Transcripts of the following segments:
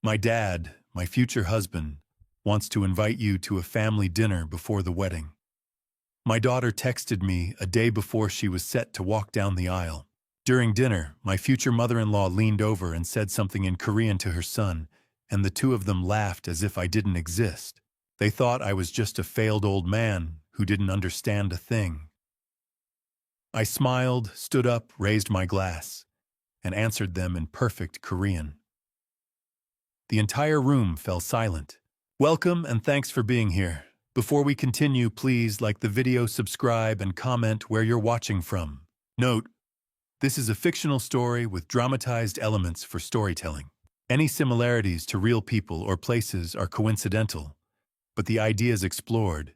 My dad, my future husband, wants to invite you to a family dinner before the wedding. My daughter texted me a day before she was set to walk down the aisle. During dinner, my future mother-in-law leaned over and said something in Korean to her son, and the two of them laughed as if I didn't exist. They thought I was just a failed old man who didn't understand a thing. I smiled, stood up, raised my glass, and answered them in perfect Korean. The entire room fell silent. Welcome and thanks for being here. Before we continue, please like the video, subscribe, and comment where you're watching from. Note, this is a fictional story with dramatized elements for storytelling. Any similarities to real people or places are coincidental, but the ideas explored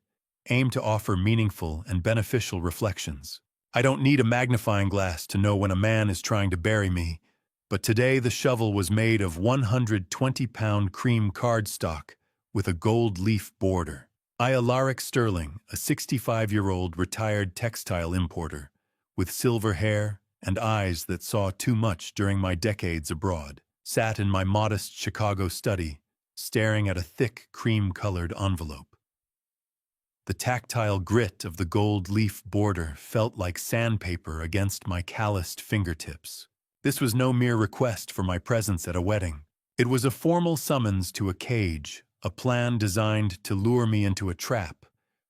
aim to offer meaningful and beneficial reflections. I don't need a magnifying glass to know when a man is trying to bury me, but today the shovel was made of 120-pound cream cardstock with a gold leaf border. Alaric Sterling, a 65-year-old retired textile importer, with silver hair and eyes that saw too much during my decades abroad, sat in my modest Chicago study, staring at a thick cream-colored envelope. The tactile grit of the gold leaf border felt like sandpaper against my calloused fingertips. This was no mere request for my presence at a wedding. It was a formal summons to a cage, a plan designed to lure me into a trap,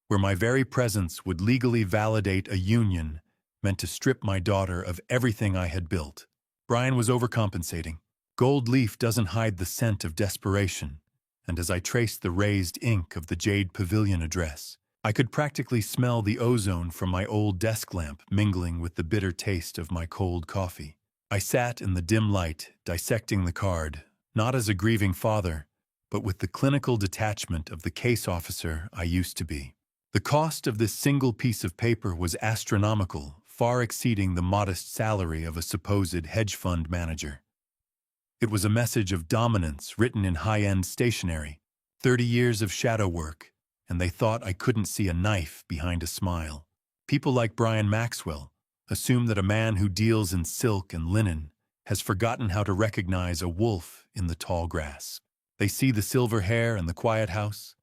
where my very presence would legally validate a union meant to strip my daughter of everything I had built. Brian was overcompensating. Gold leaf doesn't hide the scent of desperation, and as I traced the raised ink of the Jade Pavilion address, I could practically smell the ozone from my old desk lamp mingling with the bitter taste of my cold coffee. I sat in the dim light, dissecting the card, not as a grieving father, but with the clinical detachment of the case officer I used to be. The cost of this single piece of paper was astronomical, far exceeding the modest salary of a supposed hedge fund manager. It was a message of dominance written in high-end stationery, 30 years of shadow work, and they thought I couldn't see a knife behind a smile. People like Brian Maxwell assume that a man who deals in silk and linen has forgotten how to recognize a wolf in the tall grass. They see the silver hair and the quiet house,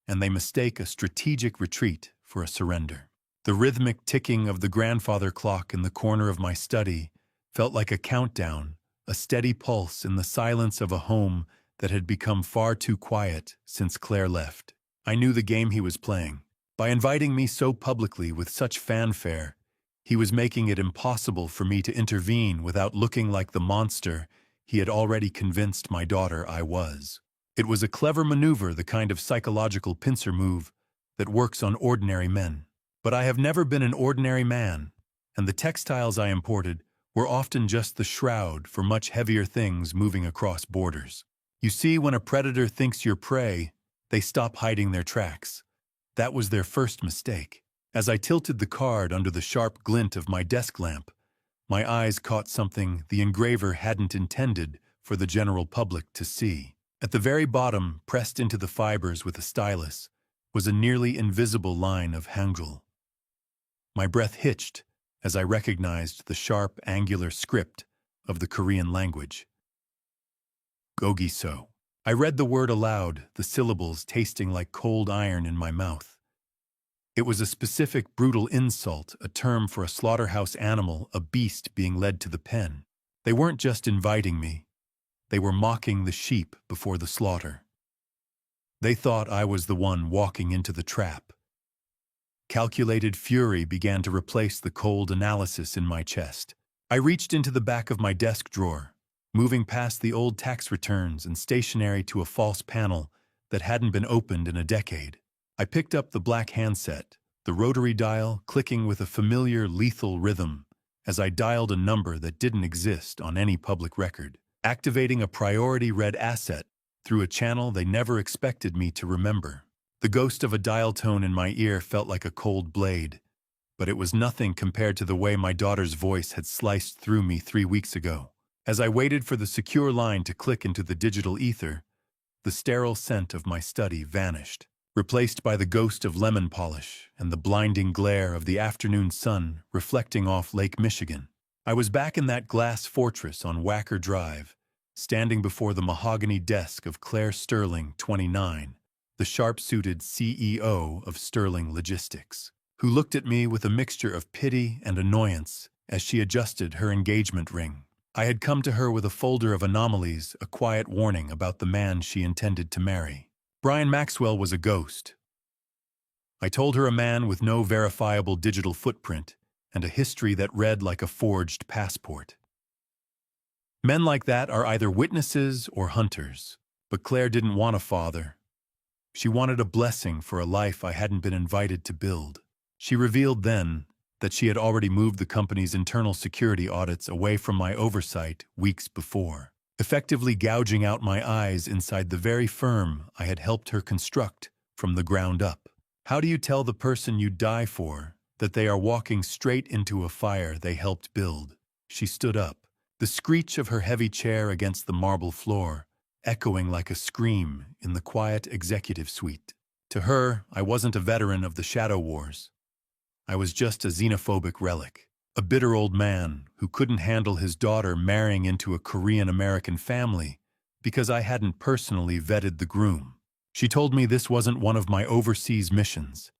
and they mistake a strategic retreat for a surrender. The rhythmic ticking of the grandfather clock in the corner of my study felt like a countdown, a steady pulse in the silence of a home that had become far too quiet since Claire left. I knew the game he was playing. By inviting me so publicly with such fanfare, he was making it impossible for me to intervene without looking like the monster he had already convinced my daughter I was. It was a clever maneuver, the kind of psychological pincer move that works on ordinary men. But I have never been an ordinary man, and the textiles I imported were often just the shroud for much heavier things moving across borders. You see, when a predator thinks you're prey, they stop hiding their tracks. That was their first mistake. As I tilted the card under the sharp glint of my desk lamp, my eyes caught something the engraver hadn't intended for the general public to see. At the very bottom, pressed into the fibers with a stylus, was a nearly invisible line of Hangul. My breath hitched as I recognized the sharp, angular script of the Korean language. Gogiso. I read the word aloud, the syllables tasting like cold iron in my mouth. It was a specific, brutal insult, a term for a slaughterhouse animal, a beast being led to the pen. They weren't just inviting me. They were mocking the sheep before the slaughter. They thought I was the one walking into the trap. Calculated fury began to replace the cold analysis in my chest. I reached into the back of my desk drawer, moving past the old tax returns and stationery to a false panel that hadn't been opened in a decade. I picked up the black handset, the rotary dial clicking with a familiar, lethal rhythm as I dialed a number that didn't exist on any public record, activating a priority red asset through a channel they never expected me to remember. The ghost of a dial tone in my ear felt like a cold blade, but it was nothing compared to the way my daughter's voice had sliced through me 3 weeks ago. As I waited for the secure line to click into the digital ether, the sterile scent of my study vanished, replaced by the ghost of lemon polish and the blinding glare of the afternoon sun reflecting off Lake Michigan. I was back in that glass fortress on Wacker Drive, standing before the mahogany desk of Claire Sterling, 29, the sharp-suited CEO of Sterling Logistics, who looked at me with a mixture of pity and annoyance as she adjusted her engagement ring. I had come to her with a folder of anomalies, a quiet warning about the man she intended to marry. Brian Maxwell was a ghost. I told her a man with no verifiable digital footprint and a history that read like a forged passport. Men like that are either witnesses or hunters, but Claire didn't want a father. She wanted a blessing for a life I hadn't been invited to build. She revealed then that she had already moved the company's internal security audits away from my oversight weeks before, effectively gouging out my eyes inside the very firm I had helped her construct from the ground up. How do you tell the person you die for that they are walking straight into a fire they helped build? She stood up, the screech of her heavy chair against the marble floor, echoing like a scream in the quiet executive suite. To her, I wasn't a veteran of the Shadow Wars. I was just a xenophobic relic, a bitter old man who couldn't handle his daughter marrying into a Korean-American family because I hadn't personally vetted the groom. She told me this wasn't one of my overseas missions,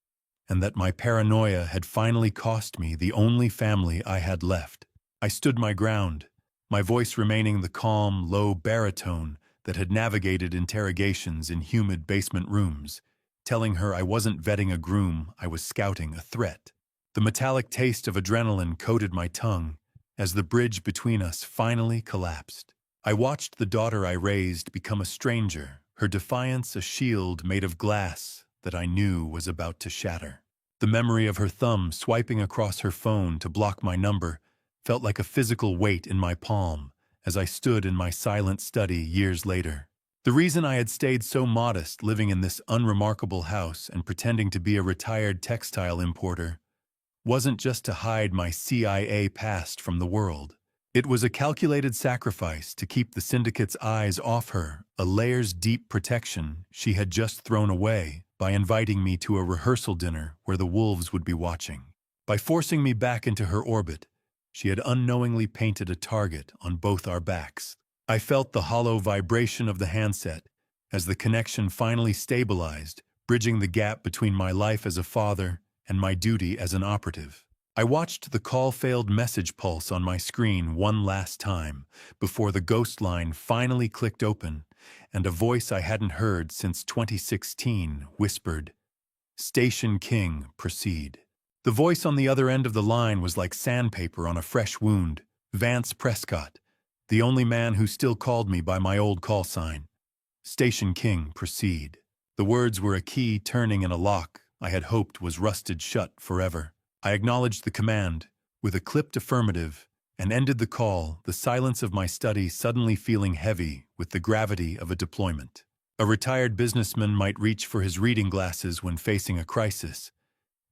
and that my paranoia had finally cost me the only family I had left. I stood my ground, my voice remaining the calm, low baritone that had navigated interrogations in humid basement rooms, telling her I wasn't vetting a groom, I was scouting a threat. The metallic taste of adrenaline coated my tongue as the bridge between us finally collapsed. I watched the daughter I raised become a stranger, her defiance a shield made of glass that I knew was about to shatter. The memory of her thumb swiping across her phone to block my number felt like a physical weight in my palm as I stood in my silent study years later. The reason I had stayed so modest living in this unremarkable house and pretending to be a retired textile importer wasn't just to hide my CIA past from the world. It was a calculated sacrifice to keep the syndicate's eyes off her, a layers-deep protection she had just thrown away by inviting me to a rehearsal dinner where the wolves would be watching. By forcing me back into her orbit, she had unknowingly painted a target on both our backs. I felt the hollow vibration of the handset as the connection finally stabilized, bridging the gap between my life as a father and my duty as an operative. I watched the call-failed message pulse on my screen one last time before the ghost line finally clicked open and a voice I hadn't heard since 2016 whispered, "Station King, proceed." The voice on the other end of the line was like sandpaper on a fresh wound. Vance Prescott, the only man who still called me by my old call sign. "Station King, proceed." The words were a key turning in a lock I had hoped was rusted shut forever. I acknowledged the command with a clipped affirmative and ended the call, the silence of my study suddenly feeling heavy with the gravity of a deployment. A retired businessman might reach for his reading glasses when facing a crisis,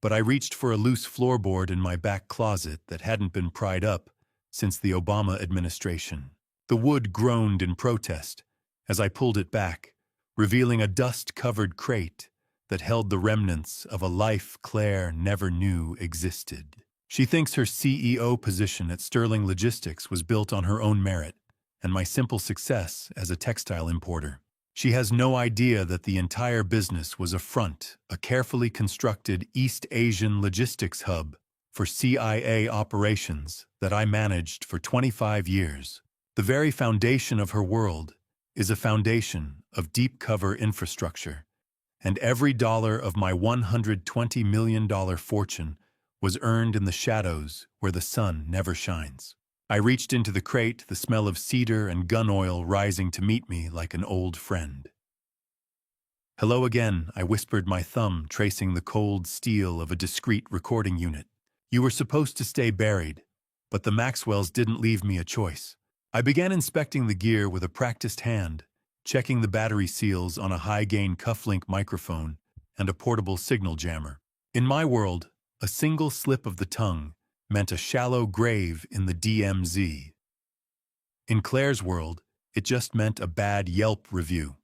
but I reached for a loose floorboard in my back closet that hadn't been pried up since the Obama administration. The wood groaned in protest as I pulled it back, revealing a dust-covered crate that held the remnants of a life Claire never knew existed. She thinks her CEO position at Sterling Logistics was built on her own merit and my simple success as a textile importer. She has no idea that the entire business was a front, a carefully constructed East Asian logistics hub for CIA operations that I managed for 25 years. The very foundation of her world is a foundation of deep cover infrastructure, and every dollar of my $120 million fortune was earned in the shadows where the sun never shines. I reached into the crate, the smell of cedar and gun oil rising to meet me like an old friend. "Hello again," I whispered, my thumb tracing the cold steel of a discreet recording unit. "You were supposed to stay buried, but the Maxwells didn't leave me a choice." I began inspecting the gear with a practiced hand, checking the battery seals on a high-gain cufflink microphone and a portable signal jammer. In my world, a single slip of the tongue meant a shallow grave in the DMZ. In Claire's world, it just meant a bad Yelp review.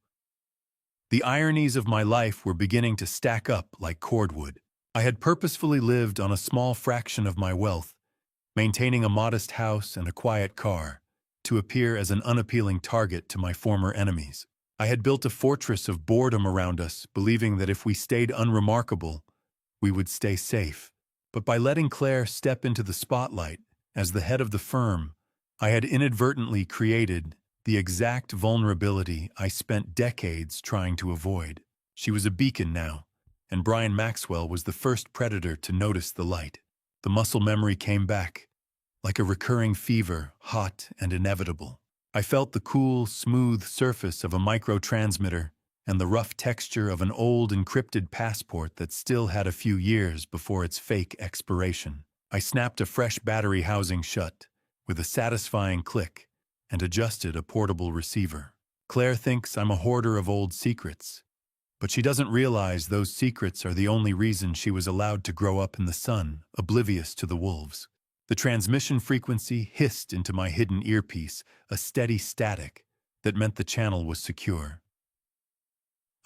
The ironies of my life were beginning to stack up like cordwood. I had purposefully lived on a small fraction of my wealth, maintaining a modest house and a quiet car, to appear as an unappealing target to my former enemies. I had built a fortress of boredom around us, believing that if we stayed unremarkable, we would stay safe. But by letting Claire step into the spotlight as the head of the firm, I had inadvertently created the exact vulnerability I spent decades trying to avoid. She was a beacon now, and Brian Maxwell was the first predator to notice the light. The muscle memory came back, like a recurring fever, hot and inevitable. I felt the cool, smooth surface of a microtransmitter and the rough texture of an old encrypted passport that still had a few years before its fake expiration. I snapped a fresh battery housing shut with a satisfying click and adjusted a portable receiver. Claire thinks I'm a hoarder of old secrets, but she doesn't realize those secrets are the only reason she was allowed to grow up in the sun, oblivious to the wolves. The transmission frequency hissed into my hidden earpiece, a steady static that meant the channel was secure.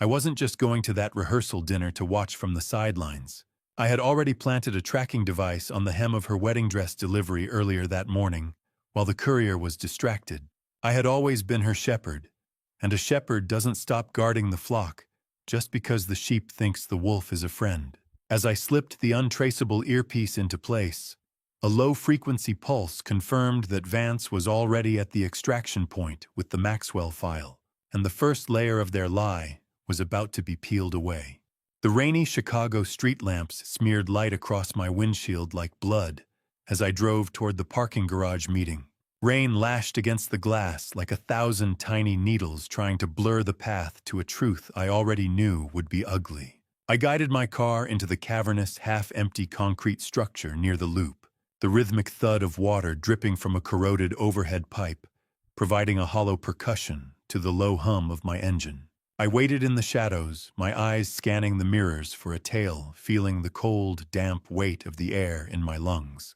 I wasn't just going to that rehearsal dinner to watch from the sidelines. I had already planted a tracking device on the hem of her wedding dress delivery earlier that morning, while the courier was distracted. I had always been her shepherd, and a shepherd doesn't stop guarding the flock just because the sheep thinks the wolf is a friend. As I slipped the untraceable earpiece into place, a low-frequency pulse confirmed that Vance was already at the extraction point with the Maxwell file, and the first layer of their lie was about to be peeled away. The rainy Chicago street lamps smeared light across my windshield like blood as I drove toward the parking garage meeting. Rain lashed against the glass like 1,000 tiny needles trying to blur the path to a truth I already knew would be ugly. I guided my car into the cavernous, half-empty concrete structure near the loop, the rhythmic thud of water dripping from a corroded overhead pipe, providing a hollow percussion to the low hum of my engine. I waited in the shadows, my eyes scanning the mirrors for a tail, feeling the cold, damp weight of the air in my lungs.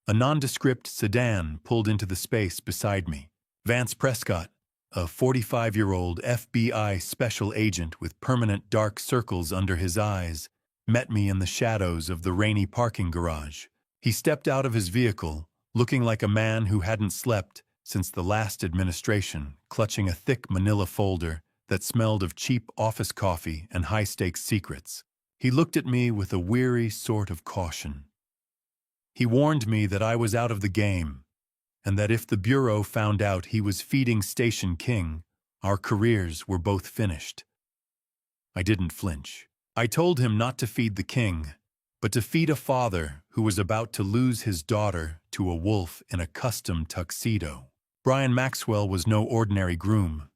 A nondescript sedan pulled into the space beside me. Vance Prescott, a 45-year-old FBI special agent with permanent dark circles under his eyes, met me in the shadows of the rainy parking garage. He stepped out of his vehicle, looking like a man who hadn't slept since the last administration, clutching a thick manila folder that smelled of cheap office coffee and high-stakes secrets. He looked at me with a weary sort of caution. He warned me that I was out of the game, and that if the Bureau found out he was feeding Station King, our careers were both finished. I didn't flinch. I told him not to feed the king, but to feed a father who was about to lose his daughter to a wolf in a custom tuxedo. Brian Maxwell was no ordinary groom.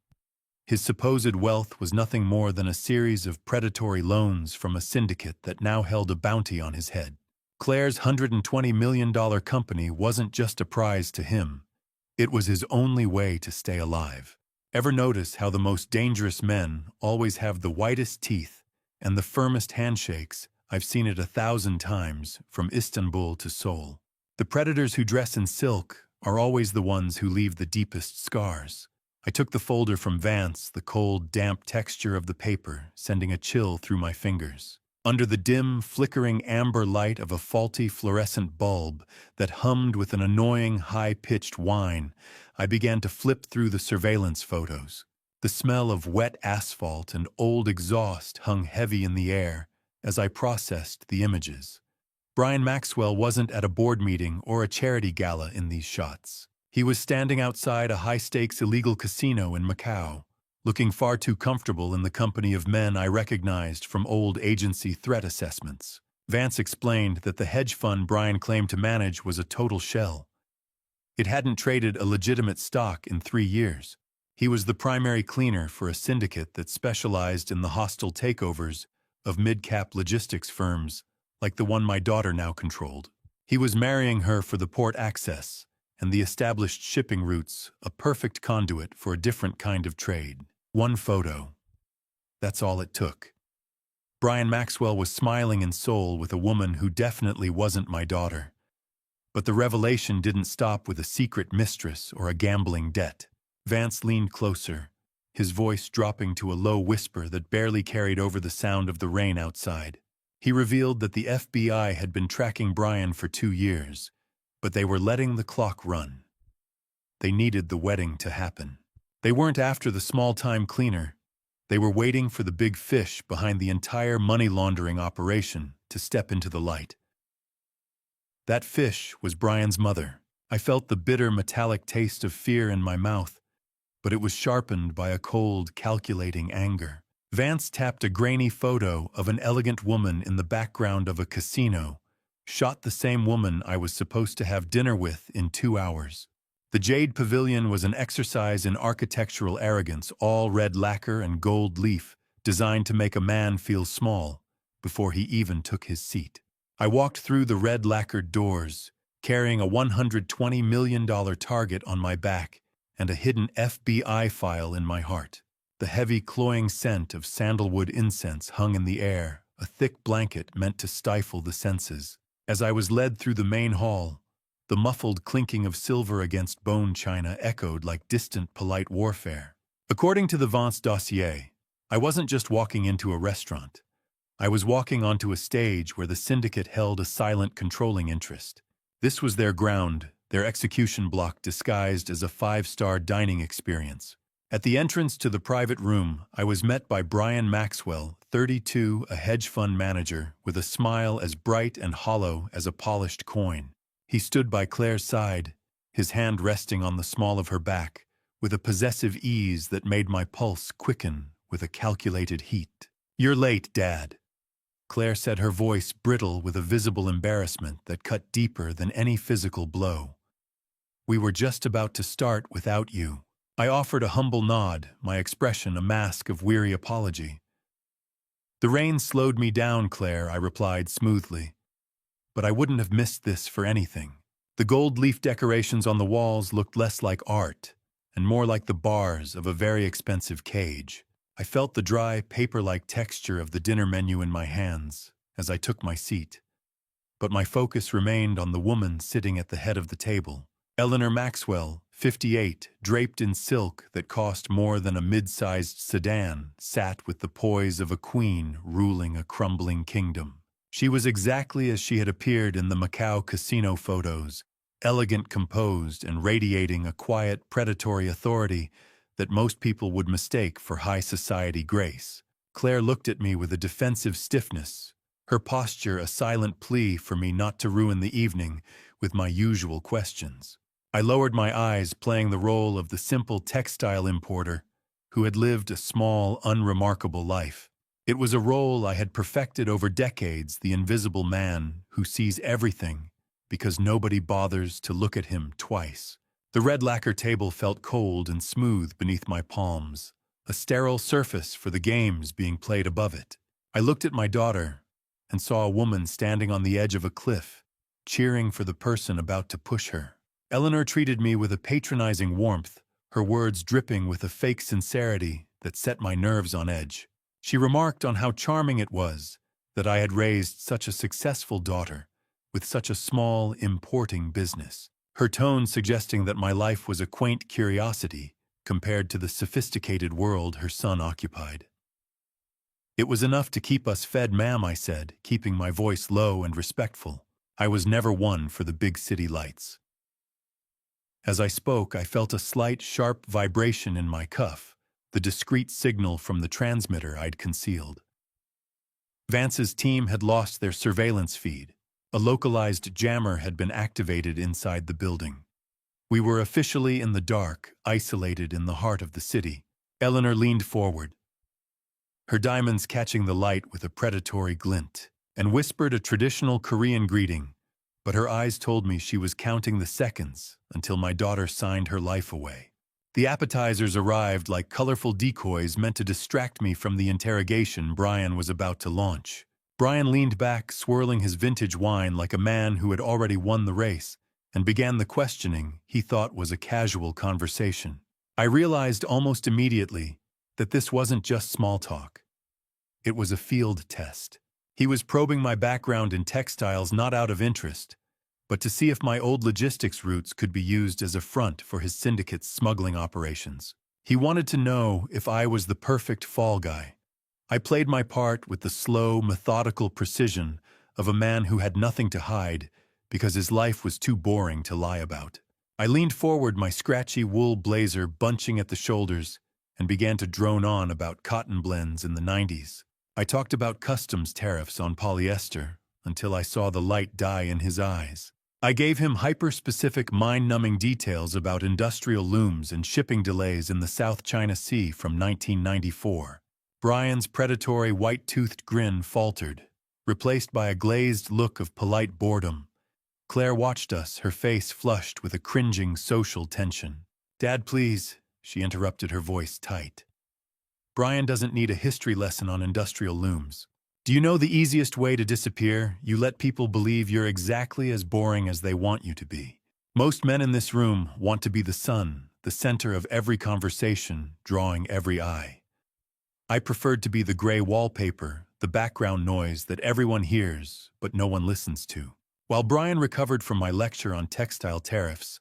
His supposed wealth was nothing more than a series of predatory loans from a syndicate that now held a bounty on his head. Claire's $120 million company wasn't just a prize to him. It was his only way to stay alive. Ever notice how the most dangerous men always have the whitest teeth and the firmest handshakes? I've seen it 1,000 times, from Istanbul to Seoul. The predators who dress in silk are always the ones who leave the deepest scars. I took the folder from Vance, the cold, damp texture of the paper sending a chill through my fingers. Under the dim, flickering amber light of a faulty fluorescent bulb that hummed with an annoying, high-pitched whine, I began to flip through the surveillance photos. The smell of wet asphalt and old exhaust hung heavy in the air as I processed the images. Brian Maxwell wasn't at a board meeting or a charity gala in these shots. He was standing outside a high-stakes illegal casino in Macau, looking far too comfortable in the company of men I recognized from old agency threat assessments. Vance explained that the hedge fund Brian claimed to manage was a total shell. It hadn't traded a legitimate stock in 3 years. He was the primary cleaner for a syndicate that specialized in the hostile takeovers of mid-cap logistics firms like the one my daughter now controlled. He was marrying her for the port access and the established shipping routes, a perfect conduit for a different kind of trade. One photo. That's all it took. Brian Maxwell was smiling in Seoul with a woman who definitely wasn't my daughter. But the revelation didn't stop with a secret mistress or a gambling debt. Vance leaned closer, his voice dropping to a low whisper that barely carried over the sound of the rain outside. He revealed that the FBI had been tracking Brian for 2 years, but they were letting the clock run. they needed the wedding to happen. They weren't after the small-time cleaner. They were waiting for the big fish behind the entire money-laundering operation to step into the light. That fish was Brian's mother. I felt the bitter metallic taste of fear in my mouth, but it was sharpened by a cold, calculating anger. Vance tapped a grainy photo of an elegant woman in the background of a casino, shot the same woman I was supposed to have dinner with in 2 hours. The Jade Pavilion was an exercise in architectural arrogance, all red lacquer and gold leaf, designed to make a man feel small before he even took his seat. I walked through the red lacquered doors, carrying a $120 million target on my back and a hidden FBI file in my heart. The heavy, cloying scent of sandalwood incense hung in the air, a thick blanket meant to stifle the senses. As I was led through the main hall, the muffled clinking of silver against bone china echoed like distant, polite warfare. According to the Vance dossier, I wasn't just walking into a restaurant. I was walking onto a stage where the syndicate held a silent, controlling interest. This was their ground, their execution block disguised as a 5-star dining experience. At the entrance to the private room, I was met by Brian Maxwell, 32, a hedge fund manager, with a smile as bright and hollow as a polished coin. He stood by Claire's side, his hand resting on the small of her back, with a possessive ease that made my pulse quicken with a calculated heat. "You're late, Dad," Claire said, her voice brittle with a visible embarrassment that cut deeper than any physical blow. "We were just about to start without you." I offered a humble nod, my expression a mask of weary apology. "The rain slowed me down, Claire," I replied smoothly. "But I wouldn't have missed this for anything." The gold leaf decorations on the walls looked less like art and more like the bars of a very expensive cage. I felt the dry, paper-like texture of the dinner menu in my hands as I took my seat. But my focus remained on the woman sitting at the head of the table. Eleanor Maxwell, 58, draped in silk that cost more than a mid-sized sedan, sat with the poise of a queen ruling a crumbling kingdom. She was exactly as she had appeared in the Macau casino photos, elegant, composed, and radiating a quiet, predatory authority that most people would mistake for high society grace. Claire looked at me with a defensive stiffness, her posture a silent plea for me not to ruin the evening with my usual questions. I lowered my eyes, playing the role of the simple textile importer who had lived a small, unremarkable life. It was a role I had perfected over decades, the invisible man who sees everything because nobody bothers to look at him twice. The red lacquer table felt cold and smooth beneath my palms, a sterile surface for the games being played above it. I looked at my daughter and saw a woman standing on the edge of a cliff, cheering for the person about to push her. Eleanor treated me with a patronizing warmth, her words dripping with a fake sincerity that set my nerves on edge. She remarked on how charming it was that I had raised such a successful daughter with such a small, importing business, her tone suggesting that my life was a quaint curiosity compared to the sophisticated world her son occupied. "It was enough to keep us fed, ma'am," I said, keeping my voice low and respectful. I was never one for the big city lights. As I spoke, I felt a slight, sharp vibration in my cuff, the discreet signal from the transmitter I'd concealed. Vance's team had lost their surveillance feed. A localized jammer had been activated inside the building. We were officially in the dark, isolated in the heart of the city. Eleanor leaned forward, her diamonds catching the light with a predatory glint, and whispered a traditional Korean greeting, but her eyes told me she was counting the seconds until my daughter signed her life away. The appetizers arrived like colorful decoys meant to distract me from the interrogation Brian was about to launch. Brian leaned back, swirling his vintage wine like a man who had already won the race, and began the questioning he thought was a casual conversation. I realized almost immediately that this wasn't just small talk. It was a field test. He was probing my background in textiles not out of interest, but to see if my old logistics roots could be used as a front for his syndicate's smuggling operations. He wanted to know if I was the perfect fall guy. I played my part with the slow, methodical precision of a man who had nothing to hide because his life was too boring to lie about. I leaned forward, my scratchy wool blazer bunching at the shoulders, and began to drone on about cotton blends in the 90s. I talked about customs tariffs on polyester until I saw the light die in his eyes. I gave him hyper-specific, mind-numbing details about industrial looms and shipping delays in the South China Sea from 1994. Brian's predatory white-toothed grin faltered, replaced by a glazed look of polite boredom. Claire watched us, her face flushed with a cringing social tension. "Dad, please," she interrupted, her voice tight. "Brian doesn't need a history lesson on industrial looms. Do you know the easiest way to disappear? You let people believe you're exactly as boring as they want you to be. Most men in this room want to be the sun, the center of every conversation, drawing every eye. I preferred to be the gray wallpaper, the background noise that everyone hears but no one listens to." While Brian recovered from my lecture on textile tariffs,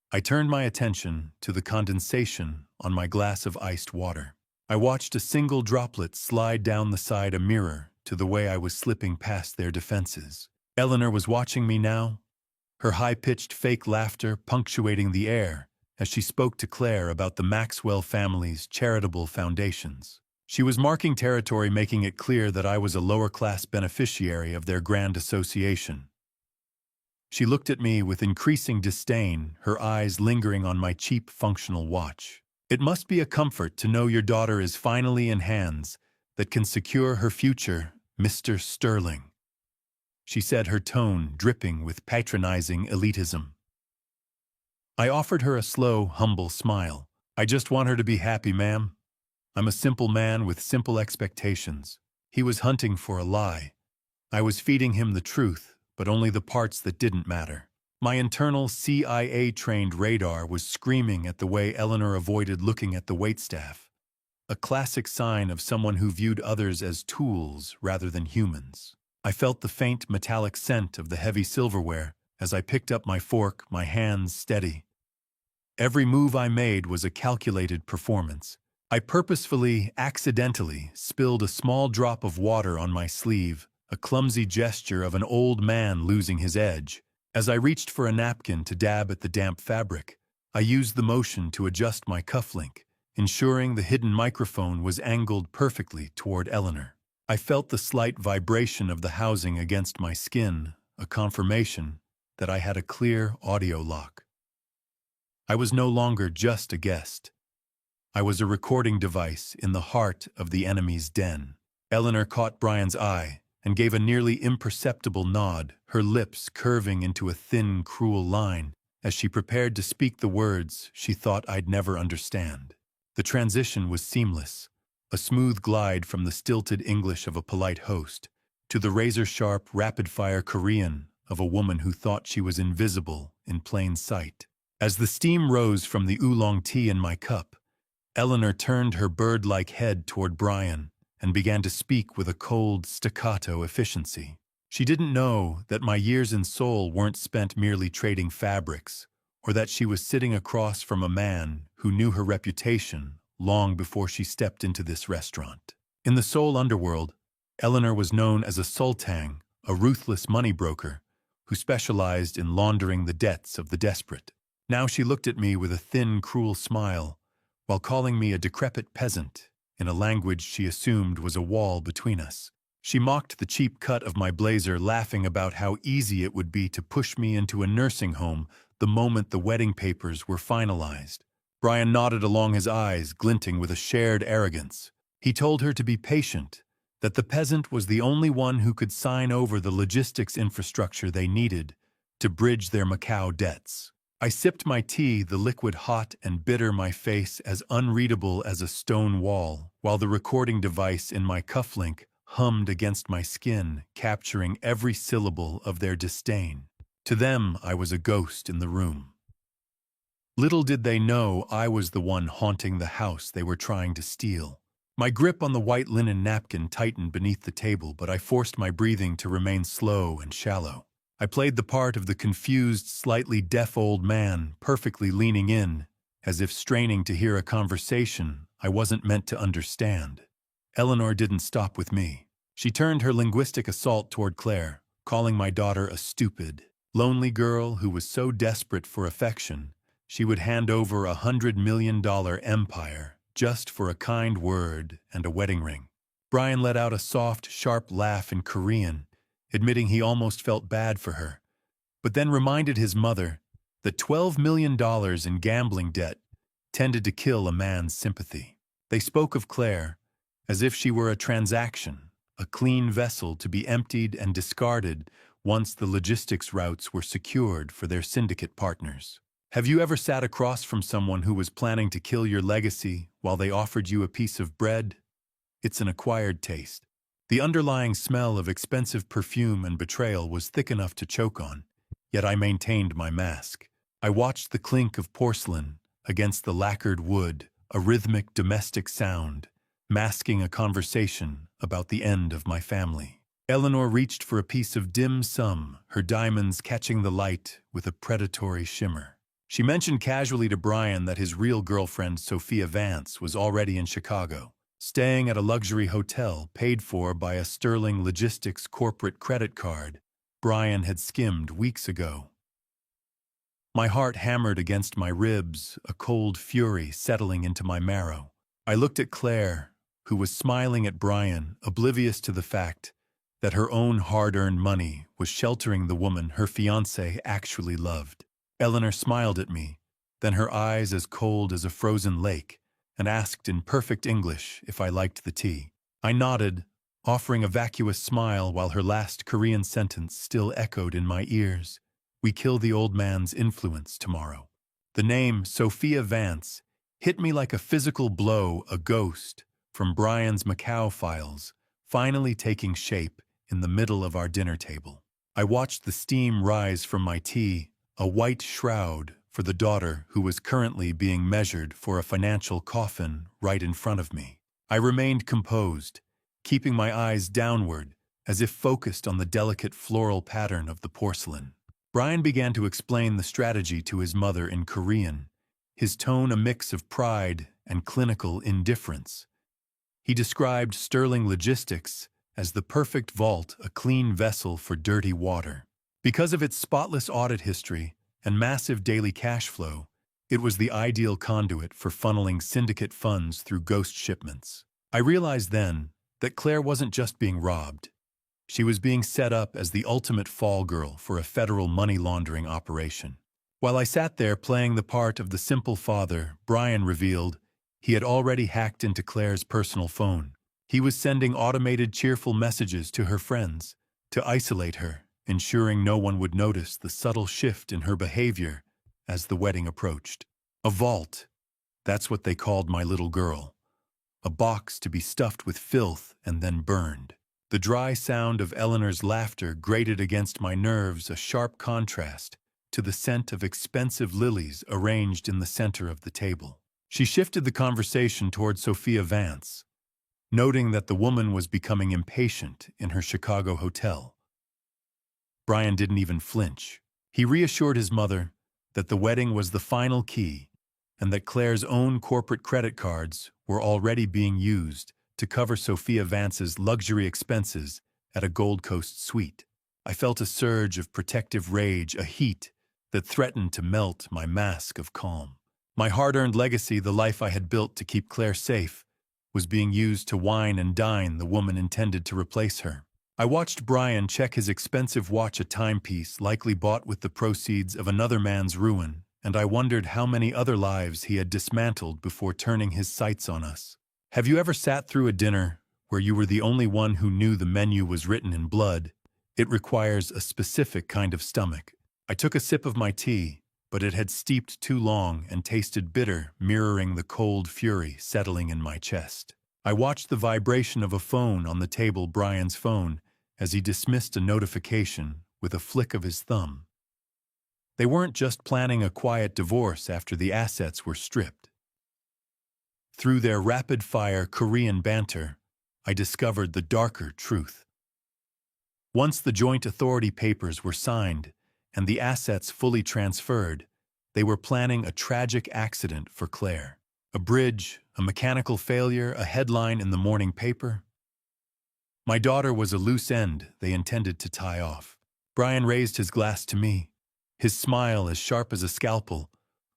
I turned my attention to the condensation on my glass of iced water. I watched a single droplet slide down the side, a mirror to the way I was slipping past their defenses. Eleanor was watching me now, her high-pitched fake laughter punctuating the air as she spoke to Claire about the Maxwell family's charitable foundations. She was marking territory, making it clear that I was a lower-class beneficiary of their grand association. She looked at me with increasing disdain, her eyes lingering on my cheap functional watch. "It must be a comfort to know your daughter is finally in hands that can secure her future, Mr. Sterling," she said, her tone dripping with patronizing elitism. I offered her a slow, humble smile. "I just want her to be happy, ma'am. I'm a simple man with simple expectations." He was hunting for a lie. I was feeding him the truth, but only the parts that didn't matter. My internal CIA-trained radar was screaming at the way Eleanor avoided looking at the waitstaff, a classic sign of someone who viewed others as tools rather than humans. I felt the faint metallic scent of the heavy silverware as I picked up my fork, my hands steady. Every move I made was a calculated performance. I purposefully, accidentally, spilled a small drop of water on my sleeve, a clumsy gesture of an old man losing his edge. As I reached for a napkin to dab at the damp fabric, I used the motion to adjust my cufflink, ensuring the hidden microphone was angled perfectly toward Eleanor. I felt the slight vibration of the housing against my skin, a confirmation that I had a clear audio lock. I was no longer just a guest. I was a recording device in the heart of the enemy's den. Eleanor caught Brian's eye and gave a nearly imperceptible nod, her lips curving into a thin, cruel line as she prepared to speak the words she thought I'd never understand. The transition was seamless, a smooth glide from the stilted English of a polite host to the razor-sharp, rapid-fire Korean of a woman who thought she was invisible in plain sight. As the steam rose from the oolong tea in my cup, Eleanor turned her bird-like head toward Brian and began to speak with a cold, staccato efficiency. She didn't know that my years in Seoul weren't spent merely trading fabrics, or that she was sitting across from a man who knew her reputation long before she stepped into this restaurant. In the Seoul underworld, Eleanor was known as a sultang, a ruthless money broker who specialized in laundering the debts of the desperate. Now she looked at me with a thin, cruel smile, while calling me a decrepit peasant in a language she assumed was a wall between us. She mocked the cheap cut of my blazer, laughing about how easy it would be to push me into a nursing home the moment the wedding papers were finalized. Brian nodded along, his eyes glinting with a shared arrogance. He told her to be patient, that the peasant was the only one who could sign over the logistics infrastructure they needed to bridge their Macau debts. I sipped my tea, the liquid hot and bitter, my face as unreadable as a stone wall, while the recording device in my cufflink hummed against my skin, capturing every syllable of their disdain. To them, I was a ghost in the room. Little did they know I was the one haunting the house they were trying to steal. My grip on the white linen napkin tightened beneath the table, but I forced my breathing to remain slow and shallow. I played the part of the confused, slightly deaf old man, perfectly leaning in, as if straining to hear a conversation I wasn't meant to understand. Eleanor didn't stop with me. She turned her linguistic assault toward Claire, calling my daughter a stupid, Lonely girl who was so desperate for affection, she would hand over $100 million empire just for a kind word and a wedding ring. Brian let out a soft, sharp laugh in Korean, admitting he almost felt bad for her, but then reminded his mother that $12 million in gambling debt tended to kill a man's sympathy. They spoke of Claire as if she were a transaction, a clean vessel to be emptied and discarded once the logistics routes were secured for their syndicate partners. Have you ever sat across from someone who was planning to kill your legacy while they offered you a piece of bread? It's an acquired taste. The underlying smell of expensive perfume and betrayal was thick enough to choke on, yet I maintained my mask. I watched the clink of porcelain against the lacquered wood, a rhythmic domestic sound, masking a conversation about the end of my family. Eleanor reached for a piece of dim sum, her diamonds catching the light with a predatory shimmer. She mentioned casually to Brian that his real girlfriend, Sophia Vance, was already in Chicago, staying at a luxury hotel paid for by a Sterling Logistics corporate credit card Brian had skimmed weeks ago. My heart hammered against my ribs, a cold fury settling into my marrow. I looked at Claire, who was smiling at Brian, oblivious to the fact that her own hard-earned money was sheltering the woman her fiancé actually loved. Eleanor smiled at me, then her eyes as cold as a frozen lake, and asked in perfect English if I liked the tea. I nodded, offering a vacuous smile while her last Korean sentence still echoed in my ears. We kill the old man's influence tomorrow. The name Sophia Vance hit me like a physical blow, a ghost from Brian's Macau files, finally taking shape in the middle of our dinner table. I watched the steam rise from my tea, a white shroud for the daughter who was currently being measured for a financial coffin right in front of me. I remained composed, keeping my eyes downward as if focused on the delicate floral pattern of the porcelain. Brian began to explain the strategy to his mother in Korean, his tone a mix of pride and clinical indifference. He described Sterling Logistics as the perfect vault, a clean vessel for dirty water. Because of its spotless audit history and massive daily cash flow, it was the ideal conduit for funneling syndicate funds through ghost shipments. I realized then that Claire wasn't just being robbed. She was being set up as the ultimate fall girl for a federal money laundering operation. While I sat there playing the part of the simple father, Brian revealed he had already hacked into Claire's personal phone. He was sending automated cheerful messages to her friends to isolate her, ensuring no one would notice the subtle shift in her behavior as the wedding approached. A vault, that's what they called my little girl. A box to be stuffed with filth and then burned. The dry sound of Eleanor's laughter grated against my nerves, a sharp contrast to the scent of expensive lilies arranged in the center of the table. She shifted the conversation toward Sophia Vance, noting that the woman was becoming impatient in her Chicago hotel. Brian didn't even flinch. He reassured his mother that the wedding was the final key and that Claire's own corporate credit cards were already being used to cover Sophia Vance's luxury expenses at a Gold Coast suite. I felt a surge of protective rage, a heat that threatened to melt my mask of calm. My hard-earned legacy, the life I had built to keep Claire safe, was being used to wine and dine the woman intended to replace her. I watched Brian check his expensive watch, a timepiece likely bought with the proceeds of another man's ruin, and I wondered how many other lives he had dismantled before turning his sights on us. Have you ever sat through a dinner where you were the only one who knew the menu was written in blood? It requires a specific kind of stomach. I took a sip of my tea, but it had steeped too long and tasted bitter, mirroring the cold fury settling in my chest. I watched the vibration of a phone on the table, Brian's phone, as he dismissed a notification with a flick of his thumb. They weren't just planning a quiet divorce after the assets were stripped. Through their rapid-fire Korean banter, I discovered the darker truth. Once the joint authority papers were signed and the assets fully transferred, they were planning a tragic accident for Claire. A bridge, a mechanical failure, a headline in the morning paper. My daughter was a loose end they intended to tie off. Brian raised his glass to me, his smile as sharp as a scalpel,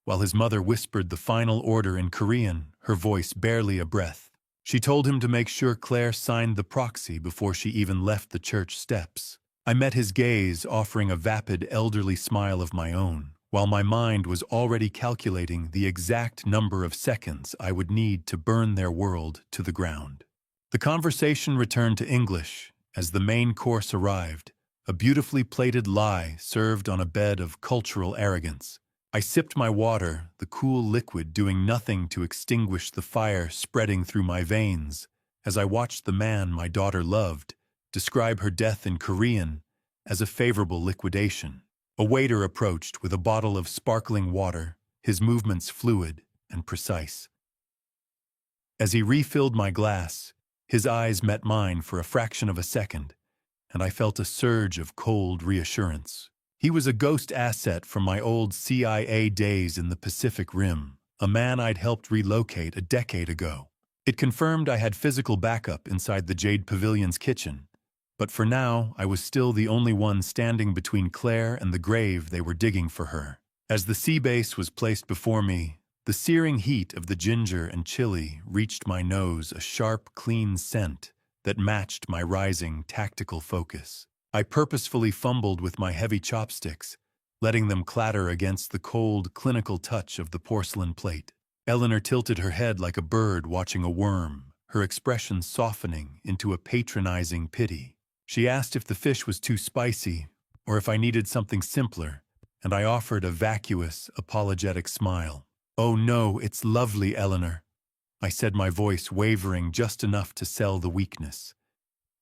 while his mother whispered the final order in Korean, her voice barely a breath. She told him to make sure Claire signed the proxy before she even left the church steps. I met his gaze, offering a vapid, elderly smile of my own, while my mind was already calculating the exact number of seconds I would need to burn their world to the ground. The conversation returned to English as the main course arrived, a beautifully plated lie served on a bed of cultural arrogance. I sipped my water, the cool liquid doing nothing to extinguish the fire spreading through my veins, as I watched the man my daughter loved describe her death in Korean as a favorable liquidation. A waiter approached with a bottle of sparkling water, his movements fluid and precise. As he refilled my glass, his eyes met mine for a fraction of a second, and I felt a surge of cold reassurance. He was a ghost asset from my old CIA days in the Pacific Rim, a man I'd helped relocate a decade ago. It confirmed I had physical backup inside the Jade Pavilion's kitchen, but for now I was still the only one standing between Claire and the grave they were digging for her. As the sea base was placed before me, the searing heat of the ginger and chili reached my nose, a sharp, clean scent that matched my rising tactical focus. I purposefully fumbled with my heavy chopsticks, letting them clatter against the cold, clinical touch of the porcelain plate. Eleanor tilted her head like a bird watching a worm, her expression softening into a patronizing pity. She asked if the fish was too spicy or if I needed something simpler, and I offered a vacuous, apologetic smile. "Oh no, it's lovely, Eleanor," I said, my voice wavering just enough to sell the weakness.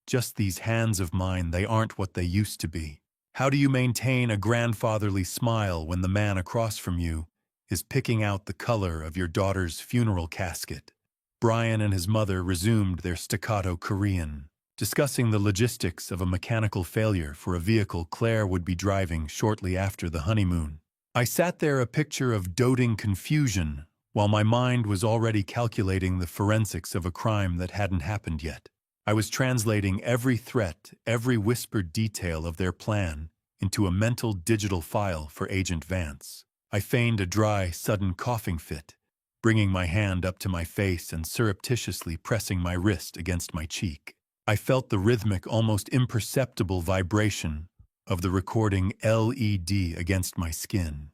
"Just these hands of mine, they aren't what they used to be." How do you maintain a grandfatherly smile when the man across from you is picking out the color of your daughter's funeral casket? Brian and his mother resumed their staccato Korean, discussing the logistics of a mechanical failure for a vehicle Claire would be driving shortly after the honeymoon. I sat there, a picture of doting confusion, while my mind was already calculating the forensics of a crime that hadn't happened yet. I was translating every threat, every whispered detail of their plan into a mental digital file for Agent Vance. I feigned a dry, sudden coughing fit, bringing my hand up to my face and surreptitiously pressing my wrist against my cheek. I felt the rhythmic, almost imperceptible vibration of the recording LED against my skin.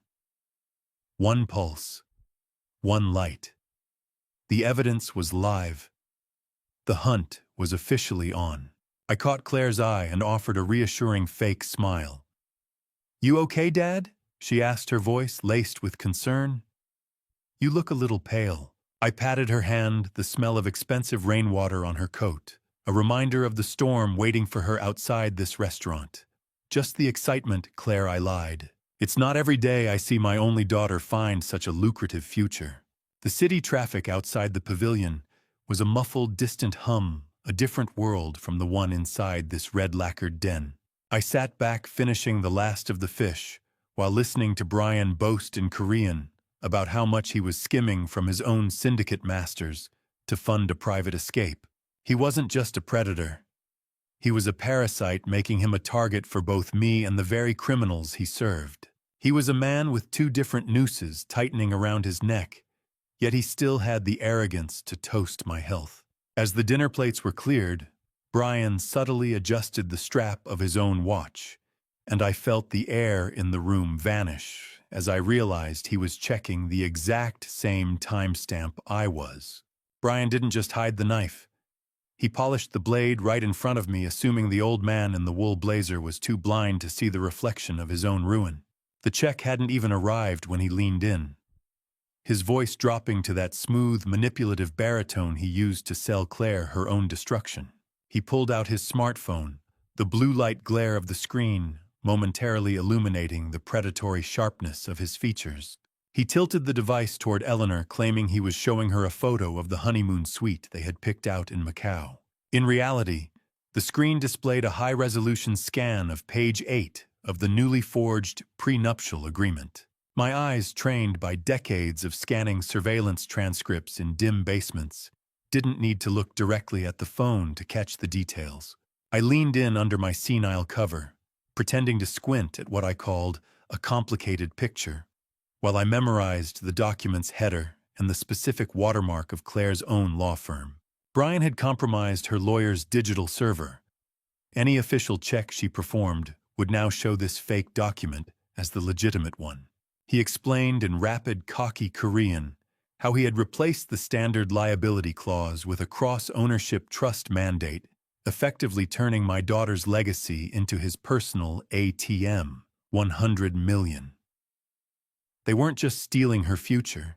One pulse, one light. The evidence was live. The hunt was officially on. I caught Claire's eye and offered a reassuring fake smile. "You okay, Dad?" she asked, her voice laced with concern. "You look a little pale." I patted her hand, the smell of expensive rainwater on her coat, a reminder of the storm waiting for her outside this restaurant. "Just the excitement, Claire," I lied. "It's not every day I see my only daughter find such a lucrative future." The city traffic outside the pavilion was a muffled, distant hum, a different world from the one inside this red-lacquered den. I sat back, finishing the last of the fish, while listening to Brian boast in Korean about how much he was skimming from his own syndicate masters to fund a private escape. He wasn't just a predator. He was a parasite, making him a target for both me and the very criminals he served. He was a man with two different nooses tightening around his neck, yet he still had the arrogance to toast my health. As the dinner plates were cleared, Brian subtly adjusted the strap of his own watch, and I felt the air in the room vanish as I realized he was checking the exact same timestamp I was. Brian didn't just hide the knife. He polished the blade right in front of me, assuming the old man in the wool blazer was too blind to see the reflection of his own ruin. The check hadn't even arrived when he leaned in, his voice dropping to that smooth, manipulative baritone he used to sell Claire her own destruction. He pulled out his smartphone, the blue light glare of the screen momentarily illuminating the predatory sharpness of his features. He tilted the device toward Eleanor, claiming he was showing her a photo of the honeymoon suite they had picked out in Macau. In reality, the screen displayed a high-resolution scan of page 8 of the newly forged prenuptial agreement. My eyes, trained by decades of scanning surveillance transcripts in dim basements, didn't need to look directly at the phone to catch the details. I leaned in under my senile cover, pretending to squint at what I called a complicated picture, while I memorized the document's header and the specific watermark of Claire's own law firm. Brian had compromised her lawyer's digital server. Any official check she performed would now show this fake document as the legitimate one. He explained in rapid, cocky Korean how he had replaced the standard liability clause with a cross-ownership trust mandate, effectively turning my daughter's legacy into his personal ATM, 100 million. They weren't just stealing her future.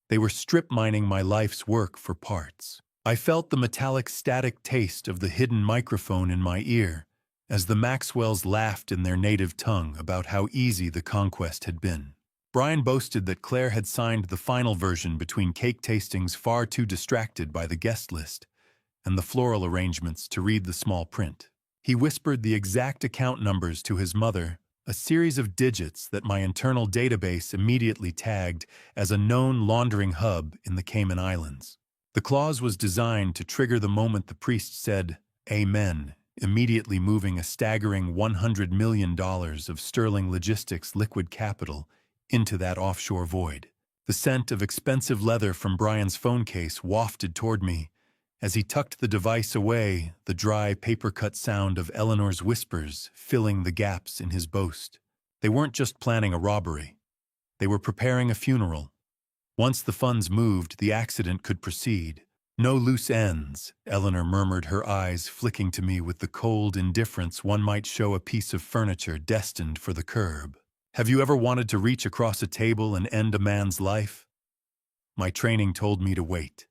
They were strip-mining my life's work for parts. I felt the metallic static taste of the hidden microphone in my ear as the Maxwells laughed in their native tongue about how easy the conquest had been. Brian boasted that Claire had signed the final version between cake tastings far too distracted by the guest list and the floral arrangements to read the small print. He whispered the exact account numbers to his mother, a series of digits that my internal database immediately tagged as a known laundering hub in the Cayman Islands. The clause was designed to trigger the moment the priest said, "Amen," immediately moving a staggering $100 million of Sterling Logistics liquid capital into that offshore void. The scent of expensive leather from Brian's phone case wafted toward me. As he tucked the device away, the dry, paper-cut sound of Eleanor's whispers filling the gaps in his boast. They weren't just planning a robbery. They were preparing a funeral. Once the funds moved, the accident could proceed. "No loose ends," Eleanor murmured, her eyes flicking to me with the cold indifference one might show a piece of furniture destined for the curb. Have you ever wanted to reach across a table and end a man's life? My training told me to wait.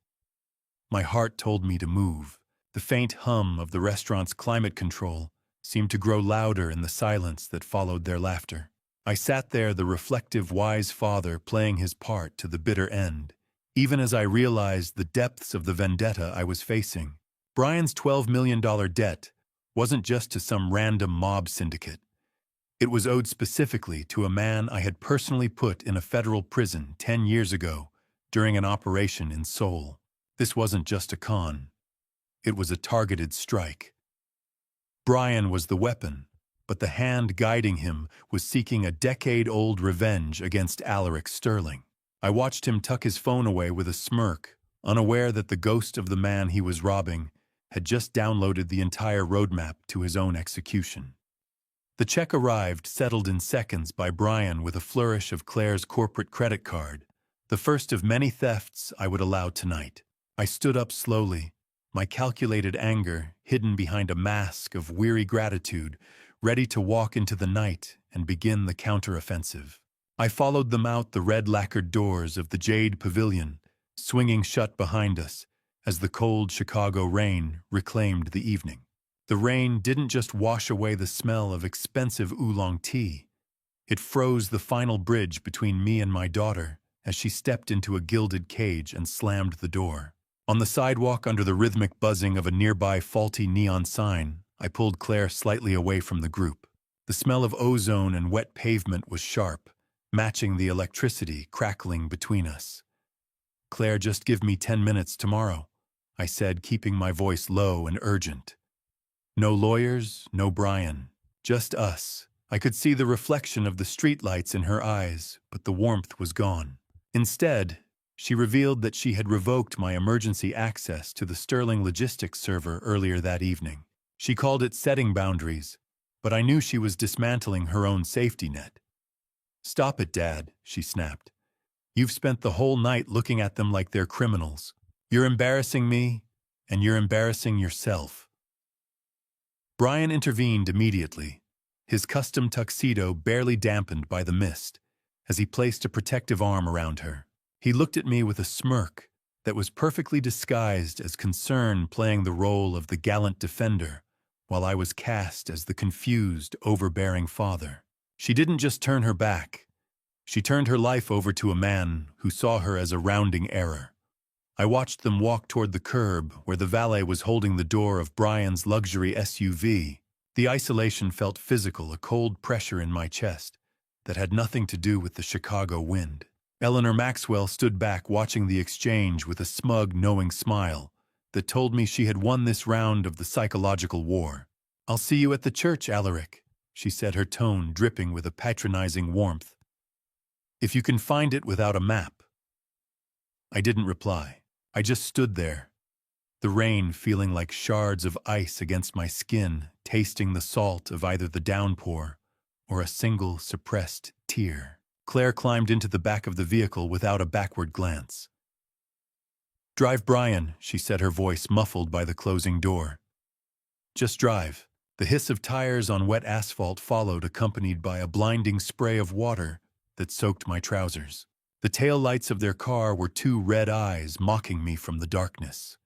My heart told me to move. The faint hum of the restaurant's climate control seemed to grow louder in the silence that followed their laughter. I sat there, the reflective, wise father playing his part to the bitter end, even as I realized the depths of the vendetta I was facing. Brian's $12 million debt wasn't just to some random mob syndicate. It was owed specifically to a man I had personally put in a federal prison 10 years ago during an operation in Seoul. This wasn't just a con. It was a targeted strike. Brian was the weapon, but the hand guiding him was seeking a decade-old revenge against Alaric Sterling. I watched him tuck his phone away with a smirk, unaware that the ghost of the man he was robbing had just downloaded the entire roadmap to his own execution. The check arrived, settled in seconds by Brian with a flourish of Claire's corporate credit card, the first of many thefts I would allow tonight. I stood up slowly, my calculated anger hidden behind a mask of weary gratitude, ready to walk into the night and begin the counteroffensive. I followed them out the red lacquered doors of the Jade Pavilion, swinging shut behind us as the cold Chicago rain reclaimed the evening. The rain didn't just wash away the smell of expensive oolong tea. It froze the final bridge between me and my daughter as she stepped into a gilded cage and slammed the door. On the sidewalk, under the rhythmic buzzing of a nearby faulty neon sign, I pulled Claire slightly away from the group. The smell of ozone and wet pavement was sharp, matching the electricity crackling between us. "Claire, just give me 10 minutes tomorrow," I said, keeping my voice low and urgent. No lawyers, no Brian, just us. I could see the reflection of the streetlights in her eyes, but the warmth was gone. Instead, she revealed that she had revoked my emergency access to the Sterling Logistics server earlier that evening. She called it setting boundaries, but I knew she was dismantling her own safety net. "Stop it, Dad," she snapped. "You've spent the whole night looking at them like they're criminals. You're embarrassing me, and you're embarrassing yourself." Brian intervened immediately, his custom tuxedo barely dampened by the mist, as he placed a protective arm around her. He looked at me with a smirk that was perfectly disguised as concern, playing the role of the gallant defender, while I was cast as the confused, overbearing father. She didn't just turn her back. She turned her life over to a man who saw her as a rounding error. I watched them walk toward the curb, where the valet was holding the door of Brian's luxury SUV. The isolation felt physical, a cold pressure in my chest that had nothing to do with the Chicago wind. Eleanor Maxwell stood back, watching the exchange with a smug, knowing smile that told me she had won this round of the psychological war. "I'll see you at the church, Alaric," she said, her tone dripping with a patronizing warmth. "If you can find it without a map." I didn't reply. I just stood there, the rain feeling like shards of ice against my skin, tasting the salt of either the downpour or a single suppressed tear. Claire climbed into the back of the vehicle without a backward glance. "Drive, Brian," she said, her voice muffled by the closing door. "Just drive." The hiss of tires on wet asphalt followed, accompanied by a blinding spray of water that soaked my trousers. The tail lights of their car were two red eyes mocking me from the darkness.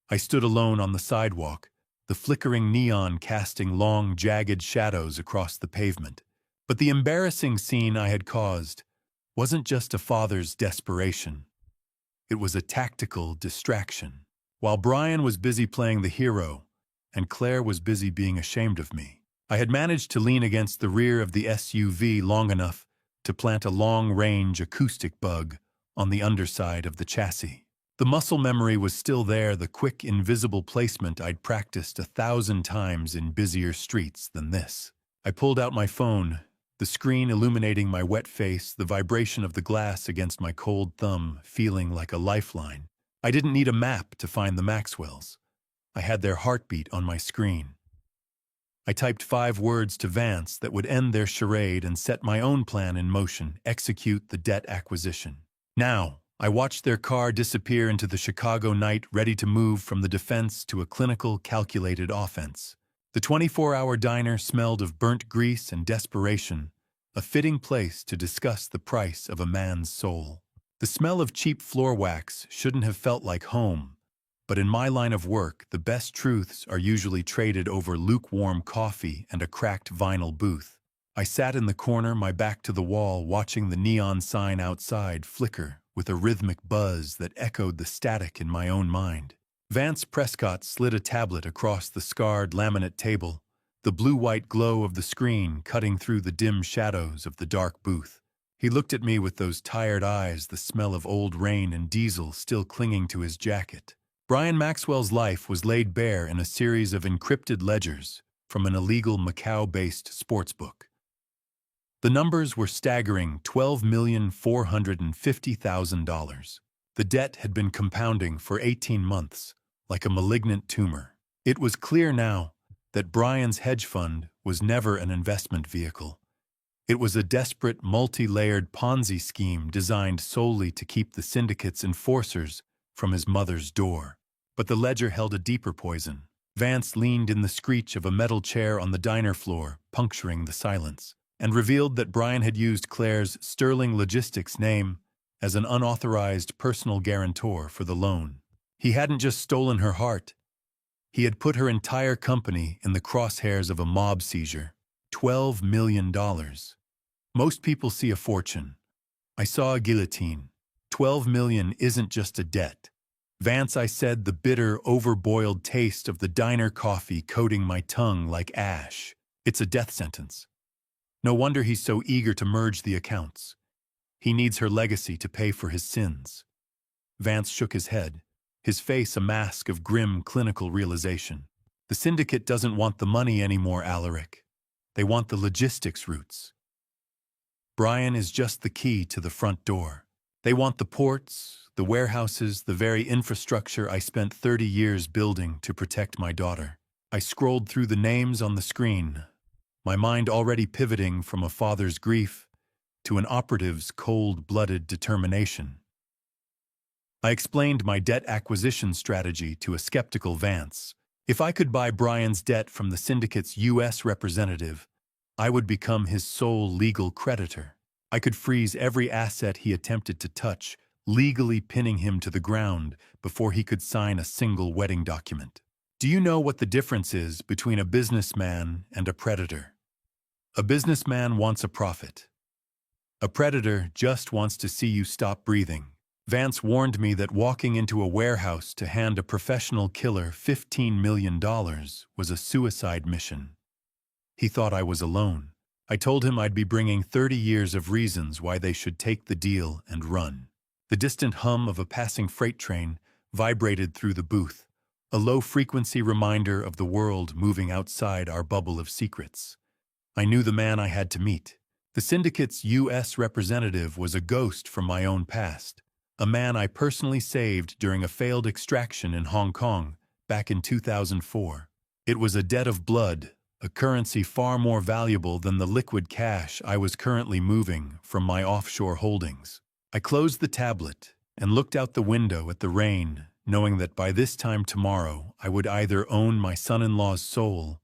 I stood alone on the sidewalk, the flickering neon casting long, jagged shadows across the pavement. But the embarrassing scene I had caused wasn't just a father's desperation. It was a tactical distraction. While Brian was busy playing the hero, and Claire was busy being ashamed of me, I had managed to lean against the rear of the SUV long enough to plant a long-range acoustic bug on the underside of the chassis. The muscle memory was still there, the quick, invisible placement I'd practiced 1,000 times in busier streets than this. I pulled out my phone, the screen illuminating my wet face, the vibration of the glass against my cold thumb feeling like a lifeline. I didn't need a map to find the Maxwells. I had their heartbeat on my screen. I typed 5 words to Vance that would end their charade and set my own plan in motion: execute the debt acquisition. Now, I watched their car disappear into the Chicago night, ready to move from the defense to a clinical, calculated offense. The 24-hour diner smelled of burnt grease and desperation, a fitting place to discuss the price of a man's soul. The smell of cheap floor wax shouldn't have felt like home, but in my line of work, the best truths are usually traded over lukewarm coffee and a cracked vinyl booth. I sat in the corner, my back to the wall, watching the neon sign outside flicker with a rhythmic buzz that echoed the static in my own mind. Vance Prescott slid a tablet across the scarred laminate table, the blue-white glow of the screen cutting through the dim shadows of the dark booth. He looked at me with those tired eyes, the smell of old rain and diesel still clinging to his jacket. Brian Maxwell's life was laid bare in a series of encrypted ledgers from an illegal Macau-based sportsbook. The numbers were staggering: $12,450,000. The debt had been compounding for 18 months, like a malignant tumor. It was clear now that Brian's hedge fund was never an investment vehicle. It was a desperate, multi-layered Ponzi scheme designed solely to keep the syndicate's enforcers from his mother's door. But the ledger held a deeper poison. Vance leaned in the screech of a metal chair on the diner floor, puncturing the silence, and revealed that Brian had used Claire's Sterling Logistics name as an unauthorized personal guarantor for the loan. He hadn't just stolen her heart. He had put her entire company in the crosshairs of a mob seizure. $12 million. Most people see a fortune. I saw a guillotine. 12 million isn't just a debt. Vance, I said, the bitter, overboiled taste of the diner coffee coating my tongue like ash. It's a death sentence. No wonder he's so eager to merge the accounts. He needs her legacy to pay for his sins. Vance shook his head, his face a mask of grim clinical realization. The syndicate doesn't want the money anymore, Alaric. They want the logistics routes. Brian is just the key to the front door. They want the ports, the warehouses, the very infrastructure I spent 30 years building to protect my daughter. I scrolled through the names on the screen, my mind already pivoting from a father's grief to an operative's cold-blooded determination. I explained my debt acquisition strategy to a skeptical Vance. If I could buy Brian's debt from the syndicate's U.S. representative, I would become his sole legal creditor. I could freeze every asset he attempted to touch, legally pinning him to the ground before he could sign a single wedding document. Do you know what the difference is between a businessman and a predator? A businessman wants a profit. A predator just wants to see you stop breathing. Vance warned me that walking into a warehouse to hand a professional killer $15 million was a suicide mission. He thought I was alone. I told him I'd be bringing 30 years of reasons why they should take the deal and run. The distant hum of a passing freight train vibrated through the booth, a low-frequency reminder of the world moving outside our bubble of secrets. I knew the man I had to meet. The syndicate's U.S. representative was a ghost from my own past, a man I personally saved during a failed extraction in Hong Kong back in 2004. It was a debt of blood, a currency far more valuable than the liquid cash I was currently moving from my offshore holdings. I closed the tablet and looked out the window at the rain, knowing that by this time tomorrow I would either own my son-in-law's soul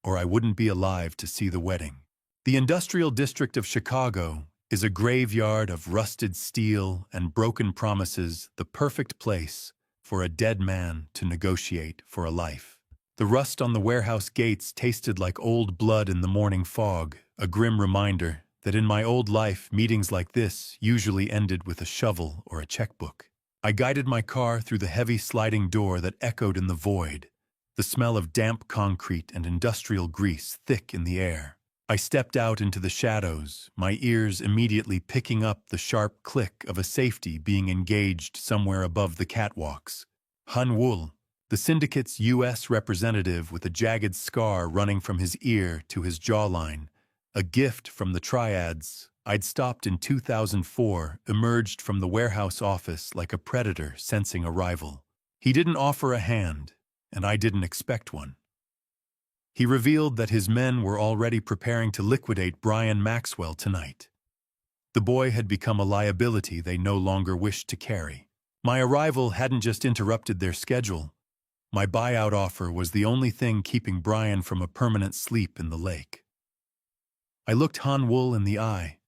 or I wouldn't be alive to see the wedding. The industrial district of Chicago is a graveyard of rusted steel and broken promises, the perfect place for a dead man to negotiate for a life. The rust on the warehouse gates tasted like old blood in the morning fog, a grim reminder that in my old life, meetings like this usually ended with a shovel or a checkbook. I guided my car through the heavy sliding door that echoed in the void, the smell of damp concrete and industrial grease thick in the air. I stepped out into the shadows, my ears immediately picking up the sharp click of a safety being engaged somewhere above the catwalks. Han Wul, the syndicate's U.S. representative with a jagged scar running from his ear to his jawline, a gift from the triads I'd stopped in 2004, emerged from the warehouse office like a predator sensing a rival. He didn't offer a hand, and I didn't expect one. He revealed that his men were already preparing to liquidate Brian Maxwell tonight. The boy had become a liability they no longer wished to carry. My arrival hadn't just interrupted their schedule. My buyout offer was the only thing keeping Brian from a permanent sleep in the lake. I looked Han Wul in the eye,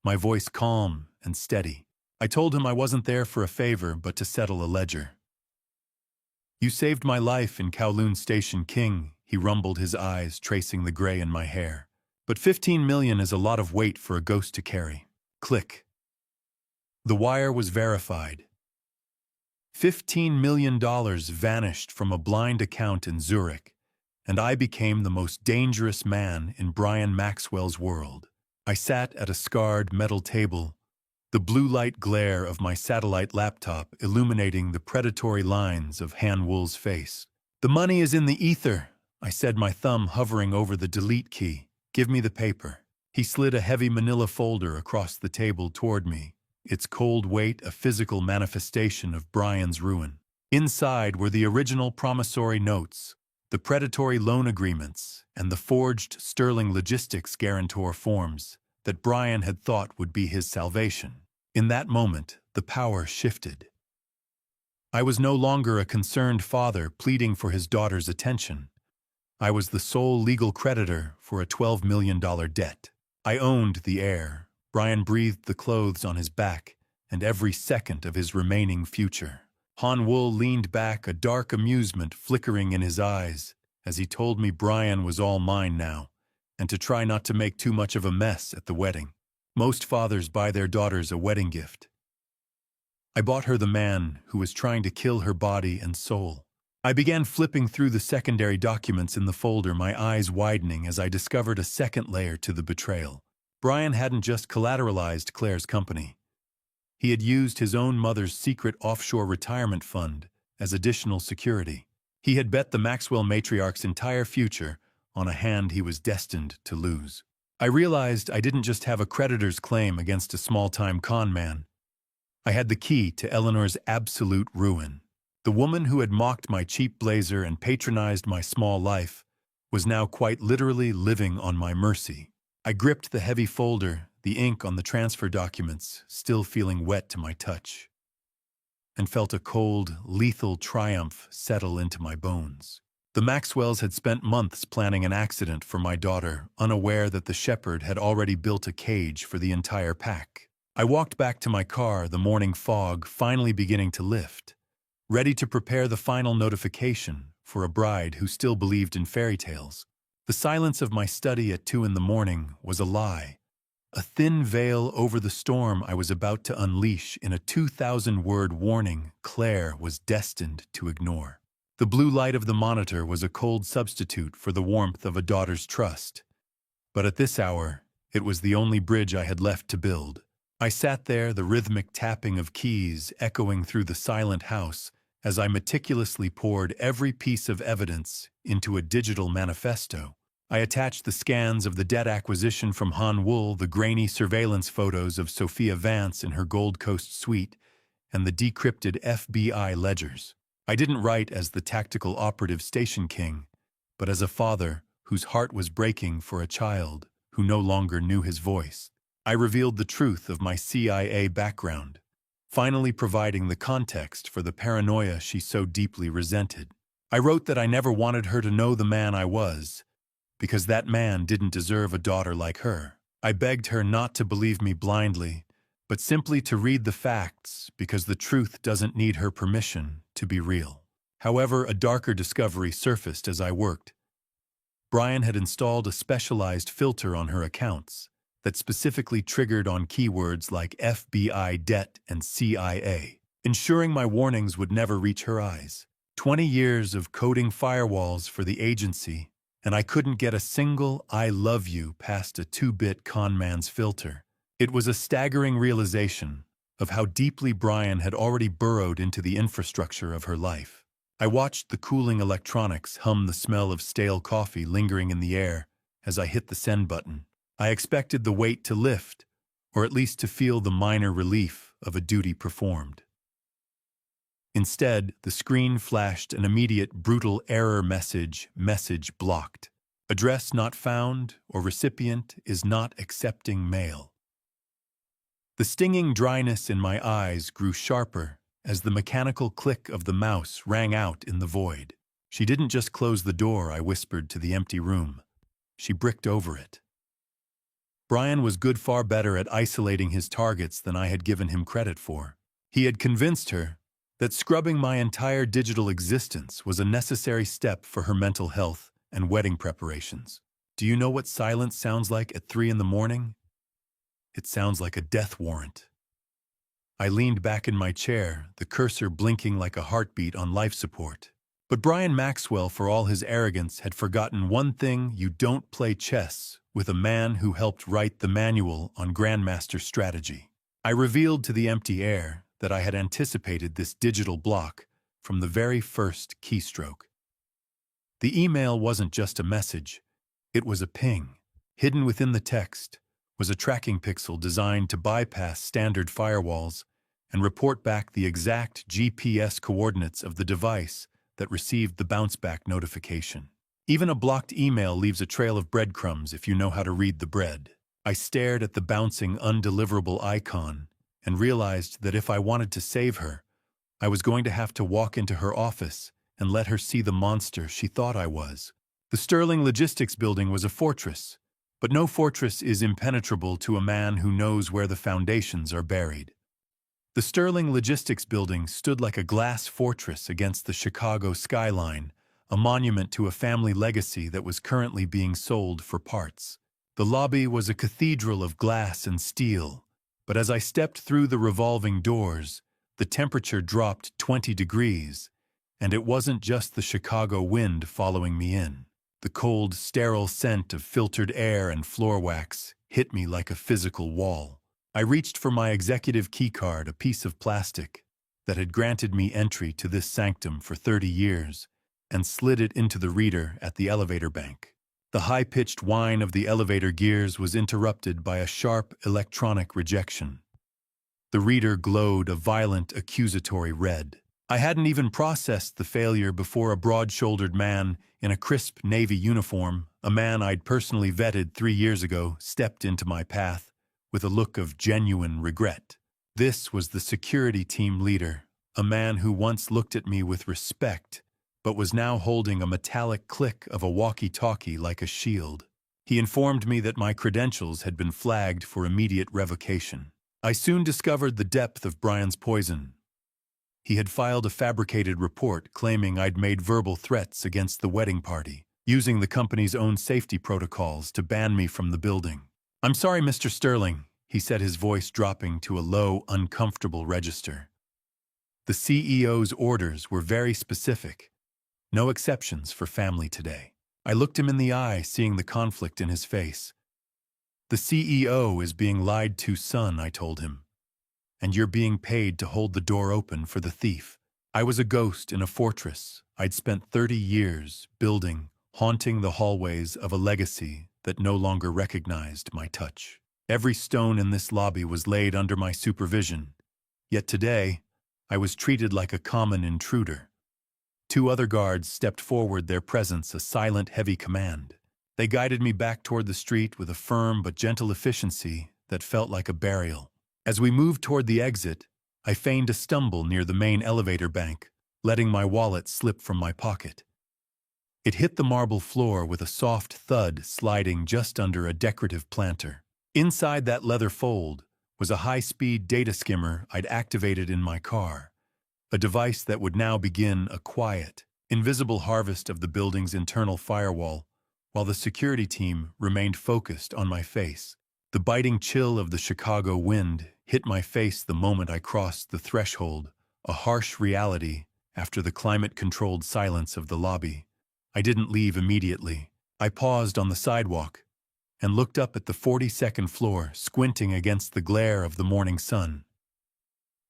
my voice calm and steady. I told him I wasn't there for a favor but to settle a ledger. "You saved my life in Kowloon Station, King," he rumbled, his eyes tracing the gray in my hair. "But 15 million is a lot of weight for a ghost to carry." Click. The wire was verified. $15 million vanished from a blind account in Zurich, and I became the most dangerous man in Brian Maxwell's world. I sat at a scarred metal table, the blue light glare of my satellite laptop illuminating the predatory lines of Han Wul's face. "The money is in the ether," I said, my thumb hovering over the delete key. "Give me the paper." He slid a heavy manila folder across the table toward me, its cold weight a physical manifestation of Brian's ruin. Inside were the original promissory notes, the predatory loan agreements, and the forged Sterling Logistics guarantor forms that Brian had thought would be his salvation. In that moment, the power shifted. I was no longer a concerned father pleading for his daughter's attention. I was the sole legal creditor for a $12 million debt. I owned the heir. Brian breathed the clothes on his back and every second of his remaining future. Han Wul leaned back, a dark amusement flickering in his eyes, as he told me Brian was all mine now, and to try not to make too much of a mess at the wedding. Most fathers buy their daughters a wedding gift. I bought her the man who was trying to kill her body and soul. I began flipping through the secondary documents in the folder, my eyes widening as I discovered a second layer to the betrayal. Brian hadn't just collateralized Claire's company. He had used his own mother's secret offshore retirement fund as additional security. He had bet the Maxwell matriarch's entire future on a hand he was destined to lose. I realized I didn't just have a creditor's claim against a small-time con man. I had the key to Eleanor's absolute ruin. The woman who had mocked my cheap blazer and patronized my small life was now quite literally living on my mercy. I gripped the heavy folder, the ink on the transfer documents still feeling wet to my touch, and felt a cold, lethal triumph settle into my bones. The Maxwells had spent months planning an accident for my daughter, unaware that the shepherd had already built a cage for the entire pack. I walked back to my car, the morning fog finally beginning to lift, ready to prepare the final notification for a bride who still believed in fairy tales. The silence of my study at 2 a.m. was a lie, a thin veil over the storm I was about to unleash in a 2,000-word warning Claire was destined to ignore. The blue light of the monitor was a cold substitute for the warmth of a daughter's trust. But at this hour, it was the only bridge I had left to build. I sat there, the rhythmic tapping of keys echoing through the silent house, as I meticulously poured every piece of evidence into a digital manifesto. I attached the scans of the debt acquisition from Han Wool, the grainy surveillance photos of Sophia Vance in her Gold Coast suite, and the decrypted FBI ledgers. I didn't write as the tactical operative station king, but as a father whose heart was breaking for a child who no longer knew his voice. I revealed the truth of my CIA background, finally providing the context for the paranoia she so deeply resented. I wrote that I never wanted her to know the man I was, because that man didn't deserve a daughter like her. I begged her not to believe me blindly, but simply to read the facts because the truth doesn't need her permission to be real. However, a darker discovery surfaced as I worked. Brian had installed a specialized filter on her accounts that specifically triggered on keywords like FBI, debt, and CIA, ensuring my warnings would never reach her eyes. 20 years of coding firewalls for the agency, and I couldn't get a single "I love you" past a 2-bit con man's filter. It was a staggering realization of how deeply Brian had already burrowed into the infrastructure of her life. I watched the cooling electronics hum, the smell of stale coffee lingering in the air as I hit the send button. I expected the weight to lift, or at least to feel the minor relief of a duty performed. Instead, the screen flashed an immediate brutal error message blocked. Address not found, or recipient is not accepting mail. The stinging dryness in my eyes grew sharper as the mechanical click of the mouse rang out in the void. She didn't just close the door, I whispered to the empty room. She bricked over it. Brian was far better at isolating his targets than I had given him credit for. He had convinced her that scrubbing my entire digital existence was a necessary step for her mental health and wedding preparations. Do you know what silence sounds like at 3 in the morning? It sounds like a death warrant. I leaned back in my chair, the cursor blinking like a heartbeat on life support. But Brian Maxwell, for all his arrogance, had forgotten one thing: you don't play chess with a man who helped write the manual on Grandmaster strategy. I revealed to the empty air that I had anticipated this digital block from the very first keystroke. The email wasn't just a message, it was a ping. Hidden within the text was a tracking pixel designed to bypass standard firewalls and report back the exact GPS coordinates of the device that received the bounce-back notification. Even a blocked email leaves a trail of breadcrumbs if you know how to read the bread. I stared at the bouncing, undeliverable icon and realized that if I wanted to save her, I was going to have to walk into her office and let her see the monster she thought I was. The Sterling Logistics Building was a fortress, but no fortress is impenetrable to a man who knows where the foundations are buried. The Sterling Logistics Building stood like a glass fortress against the Chicago skyline, a monument to a family legacy that was currently being sold for parts. The lobby was a cathedral of glass and steel, but as I stepped through the revolving doors, the temperature dropped 20 degrees, and it wasn't just the Chicago wind following me in. The cold, sterile scent of filtered air and floor wax hit me like a physical wall. I reached for my executive keycard, a piece of plastic that had granted me entry to this sanctum for 30 years, and slid it into the reader at the elevator bank. The high-pitched whine of the elevator gears was interrupted by a sharp electronic rejection. The reader glowed a violent, accusatory red. I hadn't even processed the failure before a broad-shouldered man in a crisp Navy uniform, a man I'd personally vetted 3 years ago, stepped into my path with a look of genuine regret. This was the security team leader, a man who once looked at me with respect, but was now holding a metallic click of a walkie-talkie like a shield. He informed me that my credentials had been flagged for immediate revocation. I soon discovered the depth of Brian's poison. He had filed a fabricated report claiming I'd made verbal threats against the wedding party, using the company's own safety protocols to ban me from the building. "I'm sorry, Mr. Sterling," he said, his voice dropping to a low, uncomfortable register. The CEO's orders were very specific. No exceptions for family today. I looked him in the eye, seeing the conflict in his face. "The CEO is being lied to, son," I told him. "And you're being paid to hold the door open for the thief." I was a ghost in a fortress I'd spent 30 years building haunting the hallways of a legacy that no longer recognized my touch. Every stone in this lobby was laid under my supervision, yet today I was treated like a common intruder. Two other guards stepped forward, their presence a silent, heavy command. They guided me back toward the street with a firm but gentle efficiency that felt like a burial. As we moved toward the exit, I feigned a stumble near the main elevator bank, letting my wallet slip from my pocket. It hit the marble floor with a soft thud, sliding just under a decorative planter. Inside that leather fold was a high-speed data skimmer I'd activated in my car, a device that would now begin a quiet, invisible harvest of the building's internal firewall, while the security team remained focused on my face. The biting chill of the Chicago wind hit my face the moment I crossed the threshold, a harsh reality after the climate-controlled silence of the lobby. I didn't leave immediately. I paused on the sidewalk and looked up at the 42nd floor, squinting against the glare of the morning sun.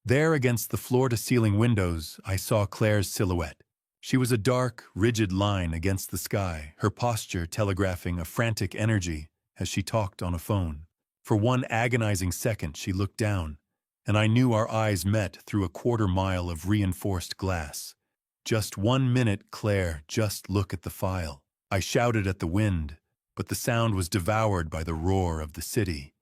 There, against the floor-to-ceiling windows, I saw Claire's silhouette. She was a dark, rigid line against the sky, her posture telegraphing a frantic energy as she talked on a phone. For one agonizing second, she looked down, and I knew our eyes met through a quarter-mile of reinforced glass. "Just 1 minute, Claire, just look at the file." I shouted at the wind, but the sound was devoured by the roar of the city.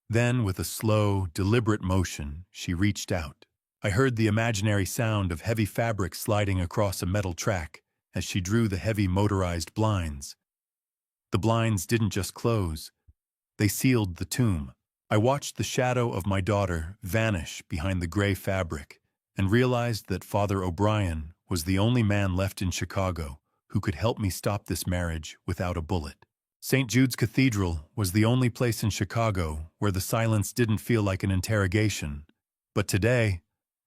Then, with a slow, deliberate motion, she reached out. I heard the imaginary sound of heavy fabric sliding across a metal track as she drew the heavy motorized blinds. The blinds didn't just close, they sealed the tomb. I watched the shadow of my daughter vanish behind the gray fabric and realized that Father O'Brien was the only man left in Chicago who could help me stop this marriage without a bullet. St. Jude's Cathedral was the only place in Chicago where the silence didn't feel like an interrogation. But today,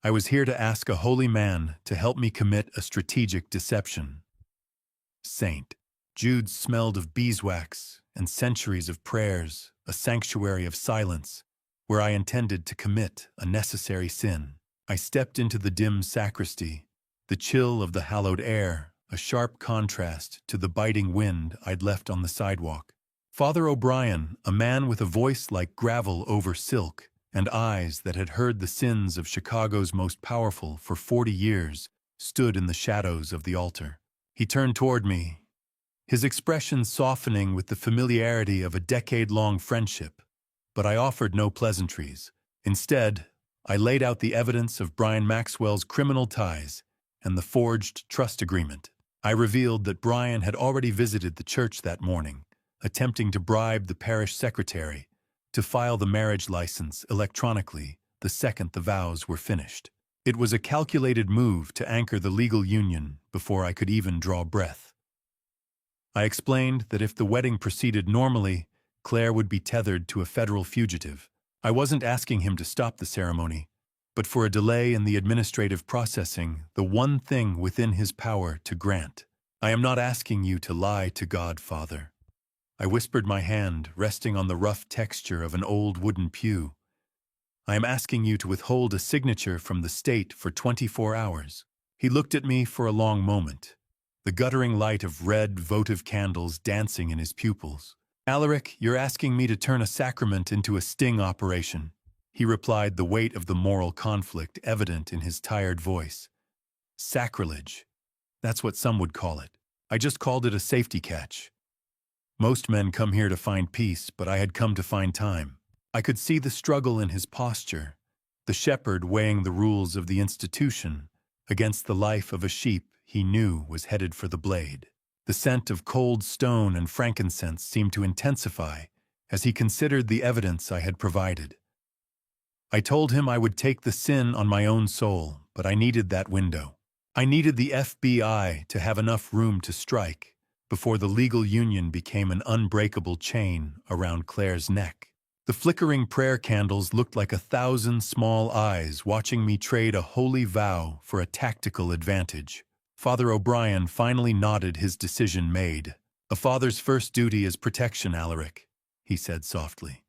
I was here to ask a holy man to help me commit a strategic deception. St. Jude's smelled of beeswax and centuries of prayers, a sanctuary of silence, where I intended to commit a necessary sin. I stepped into the dim sacristy, the chill of the hallowed air, a sharp contrast to the biting wind I'd left on the sidewalk. Father O'Brien, a man with a voice like gravel over silk and eyes that had heard the sins of Chicago's most powerful for 40 years, stood in the shadows of the altar. He turned toward me, his expression softening with the familiarity of a decade-long friendship, but I offered no pleasantries. Instead, I laid out the evidence of Brian Maxwell's criminal ties and the forged trust agreement. I revealed that Brian had already visited the church that morning, attempting to bribe the parish secretary to file the marriage license electronically the second the vows were finished. It was a calculated move to anchor the legal union before I could even draw breath. I explained that if the wedding proceeded normally, Claire would be tethered to a federal fugitive. I wasn't asking him to stop the ceremony, but for a delay in the administrative processing, the one thing within his power to grant. "I am not asking you to lie to God, Father." I whispered, my hand resting on the rough texture of an old wooden pew. "I am asking you to withhold a signature from the state for 24 hours. He looked at me for a long moment, the guttering light of red votive candles dancing in his pupils. "Alaric, you're asking me to turn a sacrament into a sting operation," he replied, the weight of the moral conflict evident in his tired voice. "Sacrilege. That's what some would call it. I just called it a safety catch. Most men come here to find peace, but I had come to find time." I could see the struggle in his posture, the shepherd weighing the rules of the institution against the life of a sheep he knew was headed for the blade. The scent of cold stone and frankincense seemed to intensify as he considered the evidence I had provided. I told him I would take the sin on my own soul, but I needed that window. I needed the FBI to have enough room to strike before the legal union became an unbreakable chain around Claire's neck. The flickering prayer candles looked like 1,000 small eyes watching me trade a holy vow for a tactical advantage. Father O'Brien finally nodded, his decision made. "A father's first duty is protection, Alaric," he said softly.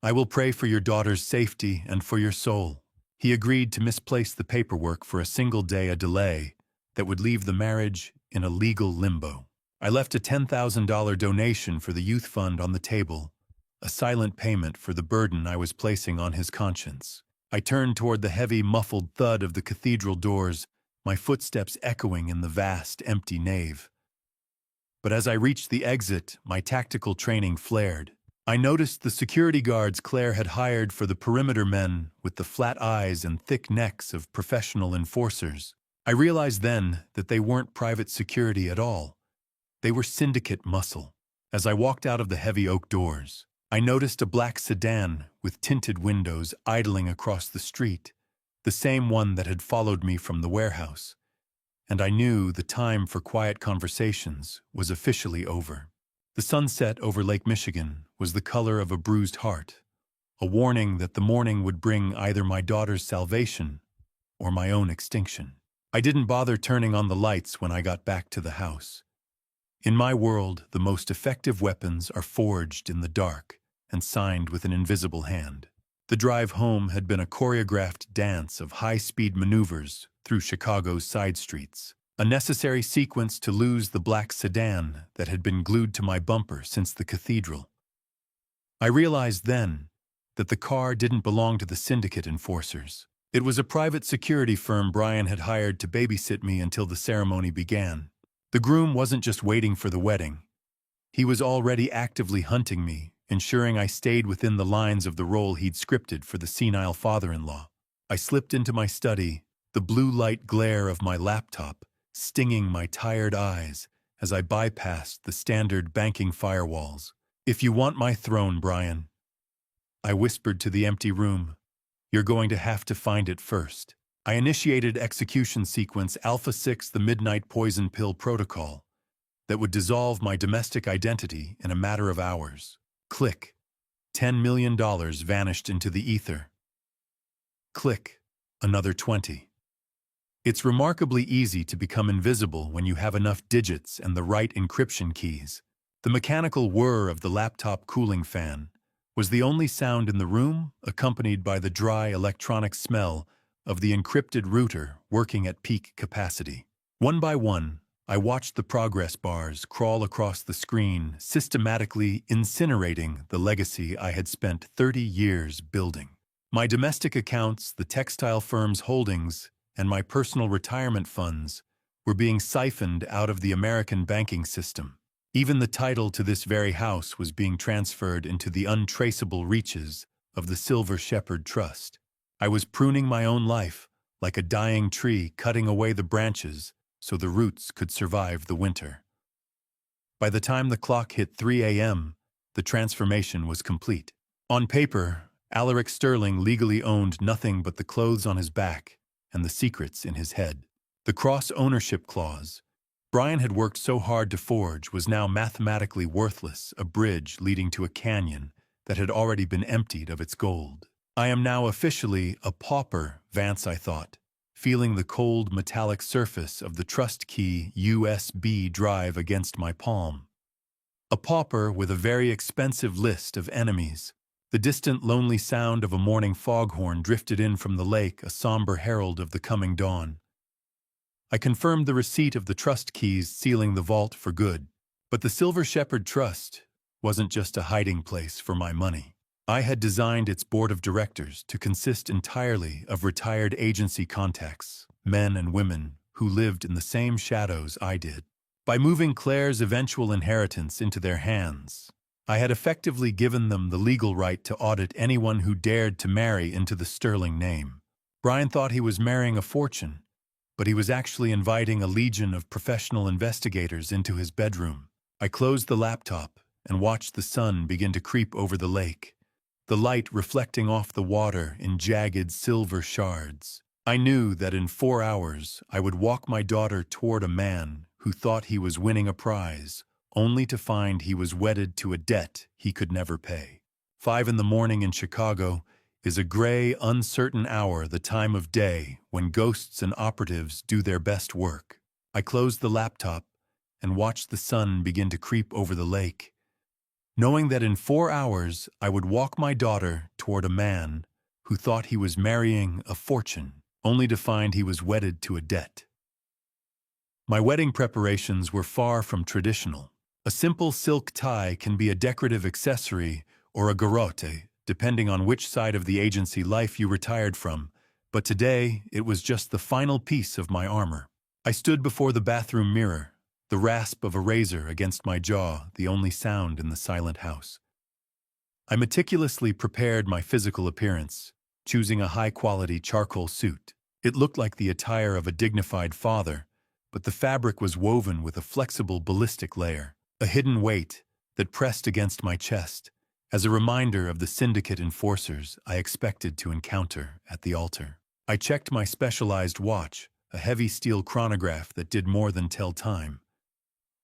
"I will pray for your daughter's safety and for your soul." He agreed to misplace the paperwork for a single day, a delay that would leave the marriage in a legal limbo. I left a $10,000 donation for the youth fund on the table, a silent payment for the burden I was placing on his conscience. I turned toward the heavy, muffled thud of the cathedral doors, my footsteps echoing in the vast, empty nave. But as I reached the exit, my tactical training flared. I noticed the security guards Claire had hired for the perimeter men with the flat eyes and thick necks of professional enforcers. I realized then that they weren't private security at all. They were syndicate muscle. As I walked out of the heavy oak doors, I noticed a black sedan with tinted windows idling across the street, the same one that had followed me from the warehouse. And I knew the time for quiet conversations was officially over. The sunset over Lake Michigan was the color of a bruised heart, a warning that the morning would bring either my daughter's salvation or my own extinction. I didn't bother turning on the lights when I got back to the house. In my world, the most effective weapons are forged in the dark and signed with an invisible hand. The drive home had been a choreographed dance of high-speed maneuvers through Chicago's side streets, a necessary sequence to lose the black sedan that had been glued to my bumper since the cathedral. I realized then that the car didn't belong to the syndicate enforcers. It was a private security firm Brian had hired to babysit me until the ceremony began. The groom wasn't just waiting for the wedding. He was already actively hunting me, ensuring I stayed within the lines of the role he'd scripted for the senile father-in-law. I slipped into my study, the blue light glare of my laptop stinging my tired eyes as I bypassed the standard banking firewalls. "If you want my throne, Brian," I whispered to the empty room, "you're going to have to find it first." I initiated execution sequence Alpha 6, the Midnight Poison Pill Protocol, that would dissolve my domestic identity in a matter of hours. Click. $10 million vanished into the ether. Click. Another 20. It's remarkably easy to become invisible when you have enough digits and the right encryption keys. The mechanical whir of the laptop cooling fan was the only sound in the room, accompanied by the dry electronic smell of the encrypted router working at peak capacity. One by one, I watched the progress bars crawl across the screen, systematically incinerating the legacy I had spent 30 years building. My domestic accounts, the textile firm's holdings, and my personal retirement funds were being siphoned out of the American banking system. Even the title to this very house was being transferred into the untraceable reaches of the Silver Shepherd Trust. I was pruning my own life, like a dying tree, cutting away the branches so the roots could survive the winter. By the time the clock hit 3 a.m., the transformation was complete. On paper, Alaric Sterling legally owned nothing but the clothes on his back and the secrets in his head. The cross-ownership clause Brian had worked so hard to forge was now mathematically worthless, a bridge leading to a canyon that had already been emptied of its gold. I am now officially a pauper, Vance, I thought, feeling the cold metallic surface of the trust key USB drive against my palm. A pauper with a very expensive list of enemies. The distant lonely sound of a morning foghorn drifted in from the lake, a somber herald of the coming dawn. I confirmed the receipt of the trust keys sealing the vault for good. But the Silver Shepherd Trust wasn't just a hiding place for my money. I had designed its board of directors to consist entirely of retired agency contacts, men and women who lived in the same shadows I did. By moving Claire's eventual inheritance into their hands, I had effectively given them the legal right to audit anyone who dared to marry into the Sterling name. Brian thought he was marrying a fortune, but he was actually inviting a legion of professional investigators into his bedroom. I closed the laptop and watched the sun begin to creep over the lake, the light reflecting off the water in jagged silver shards. I knew that in 4 hours I would walk my daughter toward a man who thought he was winning a prize, only to find he was wedded to a debt he could never pay. 5 in the morning in Chicago is a gray, uncertain hour, the time of day when ghosts and operatives do their best work. I closed the laptop and watched the sun begin to creep over the lake, knowing that in 4 hours I would walk my daughter toward a man who thought he was marrying a fortune, only to find he was wedded to a debt. My wedding preparations were far from traditional. A simple silk tie can be a decorative accessory or a garrote, depending on which side of the agency life you retired from, but today it was just the final piece of my armor. I stood before the bathroom mirror, the rasp of a razor against my jaw, the only sound in the silent house. I meticulously prepared my physical appearance, choosing a high-quality charcoal suit. It looked like the attire of a dignified father, but the fabric was woven with a flexible ballistic layer, a hidden weight that pressed against my chest, as a reminder of the syndicate enforcers I expected to encounter at the altar. I checked my specialized watch, a heavy steel chronograph that did more than tell time.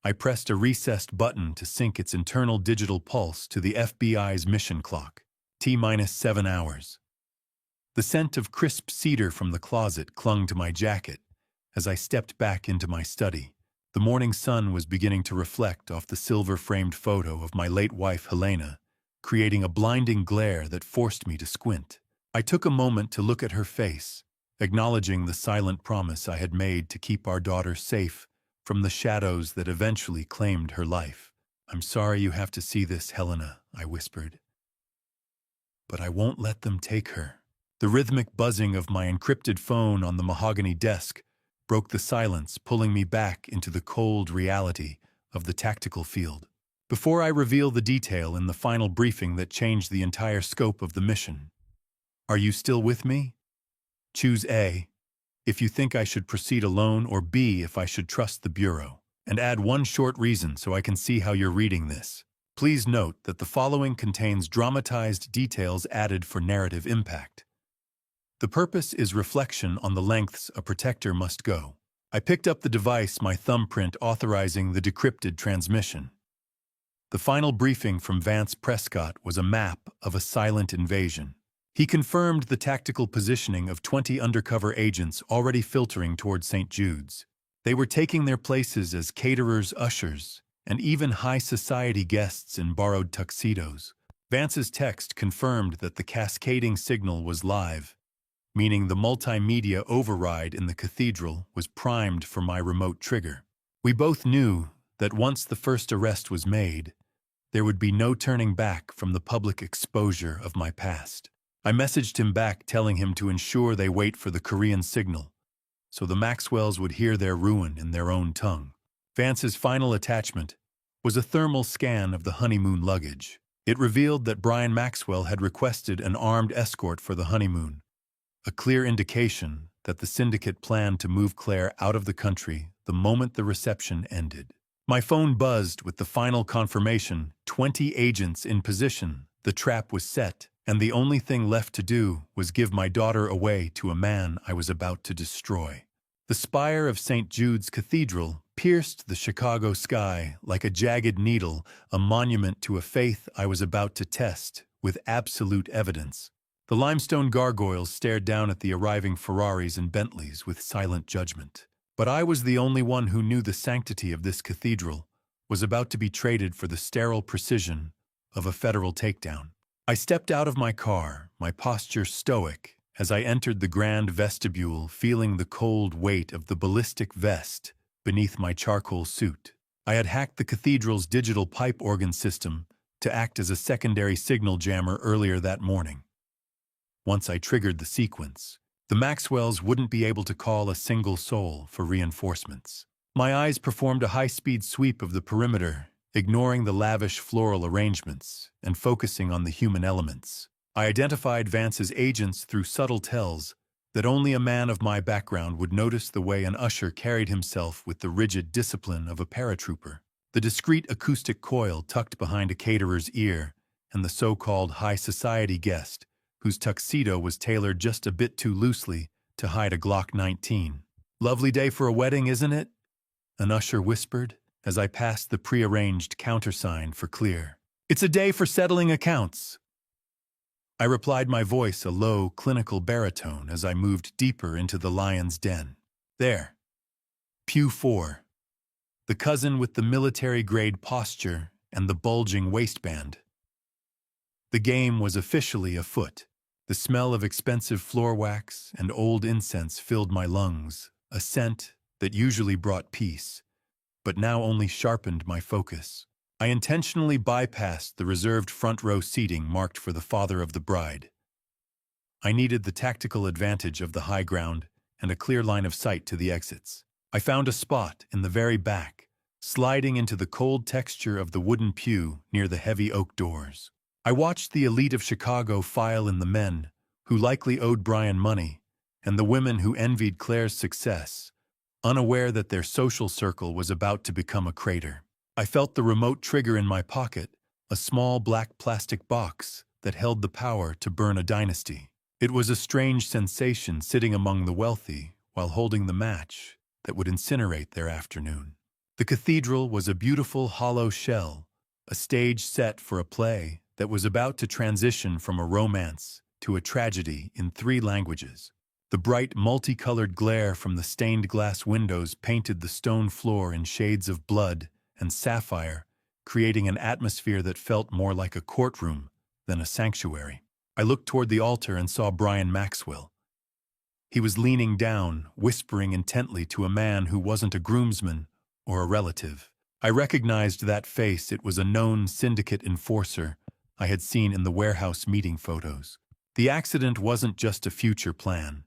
I pressed a recessed button to sync its internal digital pulse to the FBI's mission clock, T-7 hours. The scent of crisp cedar from the closet clung to my jacket as I stepped back into my study. The morning sun was beginning to reflect off the silver-framed photo of my late wife Helena, creating a blinding glare that forced me to squint. I took a moment to look at her face, acknowledging the silent promise I had made to keep our daughter safe from the shadows that eventually claimed her life. "I'm sorry you have to see this, Helena," I whispered. "But I won't let them take her." The rhythmic buzzing of my encrypted phone on the mahogany desk broke the silence, pulling me back into the cold reality of the tactical field. Before I reveal the detail in the final briefing that changed the entire scope of the mission, are you still with me? Choose A if you think I should proceed alone, or B if I should trust the Bureau. And add one short reason so I can see how you're reading this. Please note that the following contains dramatized details added for narrative impact. The purpose is reflection on the lengths a protector must go. I picked up the device, my thumbprint authorizing the decrypted transmission. The final briefing from Vance Prescott was a map of a silent invasion. He confirmed the tactical positioning of 20 undercover agents already filtering toward St. Jude's. They were taking their places as caterers, ushers, and even high society guests in borrowed tuxedos. Vance's text confirmed that the cascading signal was live, meaning the multimedia override in the cathedral was primed for my remote trigger. We both knew that once the first arrest was made, there would be no turning back from the public exposure of my past. I messaged him back telling him to ensure they wait for the Korean signal, so the Maxwells would hear their ruin in their own tongue. Vance's final attachment was a thermal scan of the honeymoon luggage. It revealed that Brian Maxwell had requested an armed escort for the honeymoon, a clear indication that the syndicate planned to move Claire out of the country the moment the reception ended. My phone buzzed with the final confirmation: 20 agents in position. The trap was set, and the only thing left to do was give my daughter away to a man I was about to destroy. The spire of St. Jude's Cathedral pierced the Chicago sky like a jagged needle, a monument to a faith I was about to test with absolute evidence. The limestone gargoyles stared down at the arriving Ferraris and Bentleys with silent judgment. But I was the only one who knew the sanctity of this cathedral was about to be traded for the sterile precision of a federal takedown. I stepped out of my car, my posture stoic, as I entered the grand vestibule, feeling the cold weight of the ballistic vest beneath my charcoal suit. I had hacked the cathedral's digital pipe organ system to act as a secondary signal jammer earlier that morning. Once I triggered the sequence, the Maxwells wouldn't be able to call a single soul for reinforcements. My eyes performed a high-speed sweep of the perimeter, ignoring the lavish floral arrangements and focusing on the human elements. I identified Vance's agents through subtle tells that only a man of my background would notice, the way an usher carried himself with the rigid discipline of a paratrooper, the discreet acoustic coil tucked behind a caterer's ear, and the so-called high society guest whose tuxedo was tailored just a bit too loosely to hide a Glock 19. "Lovely day for a wedding, isn't it?" an usher whispered as I passed the prearranged countersign for clear. "It's a day for settling accounts." I replied, my voice a low, clinical baritone, as I moved deeper into the lion's den. There. Pew 4. The cousin with the military-grade posture and the bulging waistband. The game was officially afoot. The smell of expensive floor wax and old incense filled my lungs, a scent that usually brought peace, but now only sharpened my focus. I intentionally bypassed the reserved front-row seating marked for the father of the bride. I needed the tactical advantage of the high ground and a clear line of sight to the exits. I found a spot in the very back, sliding into the cold texture of the wooden pew near the heavy oak doors. I watched the elite of Chicago file in, the men who likely owed Brian money, and the women who envied Claire's success, unaware that their social circle was about to become a crater. I felt the remote trigger in my pocket, a small black plastic box that held the power to burn a dynasty. It was a strange sensation sitting among the wealthy while holding the match that would incinerate their afternoon. The cathedral was a beautiful hollow shell, a stage set for a play that was about to transition from a romance to a tragedy in 3 languages. The bright, multicolored glare from the stained glass windows painted the stone floor in shades of blood and sapphire, creating an atmosphere that felt more like a courtroom than a sanctuary. I looked toward the altar and saw Brian Maxwell. He was leaning down, whispering intently to a man who wasn't a groomsman or a relative. I recognized that face. It was a known syndicate enforcer I had seen in the warehouse meeting photos. The accident wasn't just a future plan.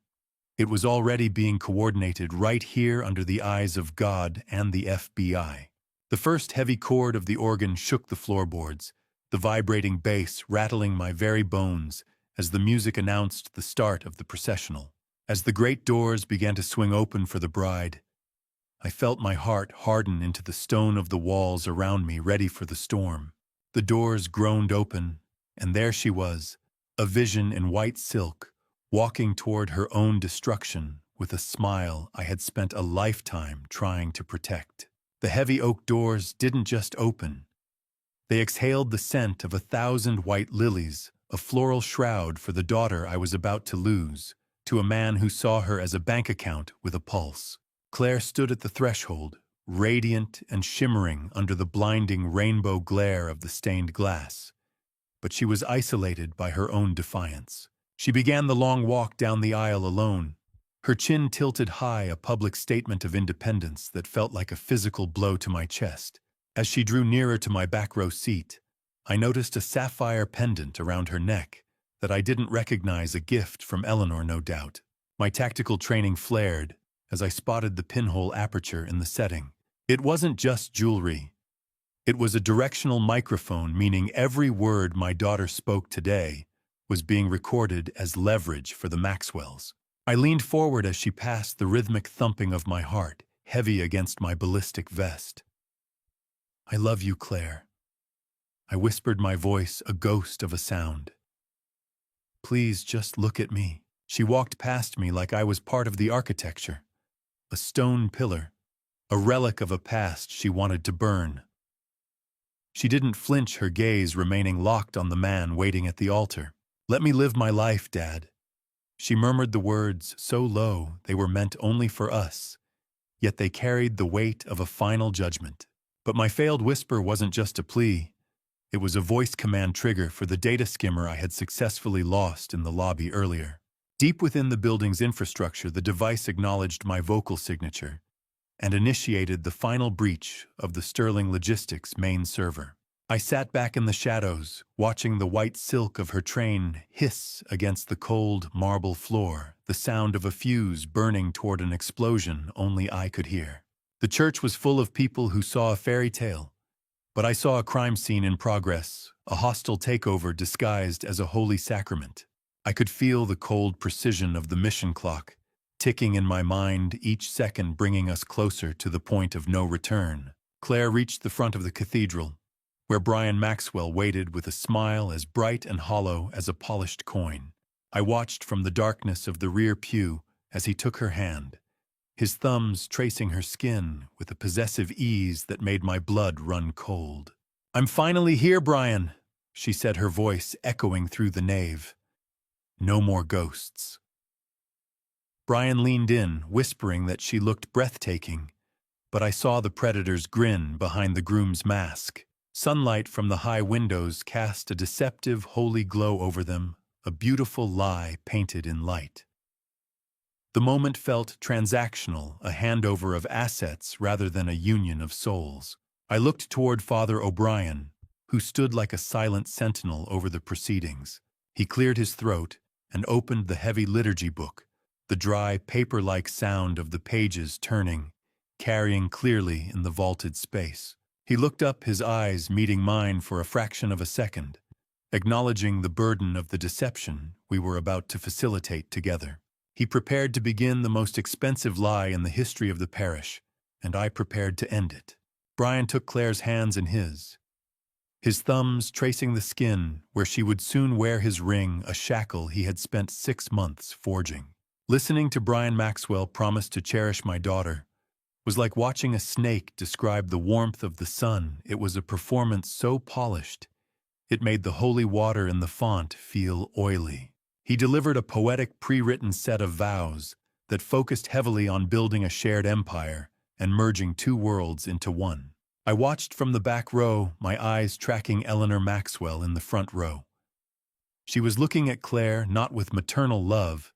It was already being coordinated right here under the eyes of God and the FBI. The first heavy chord of the organ shook the floorboards, the vibrating bass rattling my very bones as the music announced the start of the processional. As the great doors began to swing open for the bride, I felt my heart harden into the stone of the walls around me, ready for the storm. The doors groaned open, and there she was, a vision in white silk, walking toward her own destruction with a smile I had spent a lifetime trying to protect. The heavy oak doors didn't just open. They exhaled the scent of 1,000 white lilies, a floral shroud for the daughter I was about to lose, to a man who saw her as a bank account with a pulse. Claire stood at the threshold, radiant and shimmering under the blinding rainbow glare of the stained glass. But she was isolated by her own defiance. She began the long walk down the aisle alone, her chin tilted high, a public statement of independence that felt like a physical blow to my chest. As she drew nearer to my back row seat, I noticed a sapphire pendant around her neck that I didn't recognize, a gift from Eleanor, no doubt. My tactical training flared as I spotted the pinhole aperture in the setting. It wasn't just jewelry. It was a directional microphone, meaning every word my daughter spoke today was being recorded as leverage for the Maxwells. I leaned forward as she passed, the rhythmic thumping of my heart heavy against my ballistic vest. "I love you, Claire." I whispered, my voice a ghost of a sound. "Please just look at me." She walked past me like I was part of the architecture, a stone pillar, a relic of a past she wanted to burn. She didn't flinch, her gaze remaining locked on the man waiting at the altar. "Let me live my life, Dad." She murmured the words so low they were meant only for us, yet they carried the weight of a final judgment. But my failed whisper wasn't just a plea. It was a voice command trigger for the data skimmer I had successfully lost in the lobby earlier. Deep within the building's infrastructure, the device acknowledged my vocal signature and initiated the final breach of the Sterling Logistics main server. I sat back in the shadows, watching the white silk of her train hiss against the cold marble floor, the sound of a fuse burning toward an explosion only I could hear. The church was full of people who saw a fairy tale, but I saw a crime scene in progress, a hostile takeover disguised as a holy sacrament. I could feel the cold precision of the mission clock, ticking in my mind, each second bringing us closer to the point of no return. Claire reached the front of the cathedral, where Brian Maxwell waited with a smile as bright and hollow as a polished coin. I watched from the darkness of the rear pew as he took her hand, his thumbs tracing her skin with a possessive ease that made my blood run cold. "I'm finally here, Brian," she said, her voice echoing through the nave. "No more ghosts." Brian leaned in, whispering that she looked breathtaking, but I saw the predator's grin behind the groom's mask. Sunlight from the high windows cast a deceptive, holy glow over them, a beautiful lie painted in light. The moment felt transactional, a handover of assets rather than a union of souls. I looked toward Father O'Brien, who stood like a silent sentinel over the proceedings. He cleared his throat and opened the heavy liturgy book, the dry, paper-like sound of the pages turning, carrying clearly in the vaulted space. He looked up, his eyes meeting mine for a fraction of a second, acknowledging the burden of the deception we were about to facilitate together. He prepared to begin the most expensive lie in the history of the parish, and I prepared to end it. Brian took Claire's hands in his thumbs tracing the skin where she would soon wear his ring, a shackle he had spent 6 months forging. Listening to Brian Maxwell promise to cherish my daughter was like watching a snake describe the warmth of the sun. It was a performance so polished, it made the holy water in the font feel oily. He delivered a poetic pre-written set of vows that focused heavily on building a shared empire and merging 2 worlds into one. I watched from the back row, my eyes tracking Eleanor Maxwell in the front row. She was looking at Claire not with maternal love,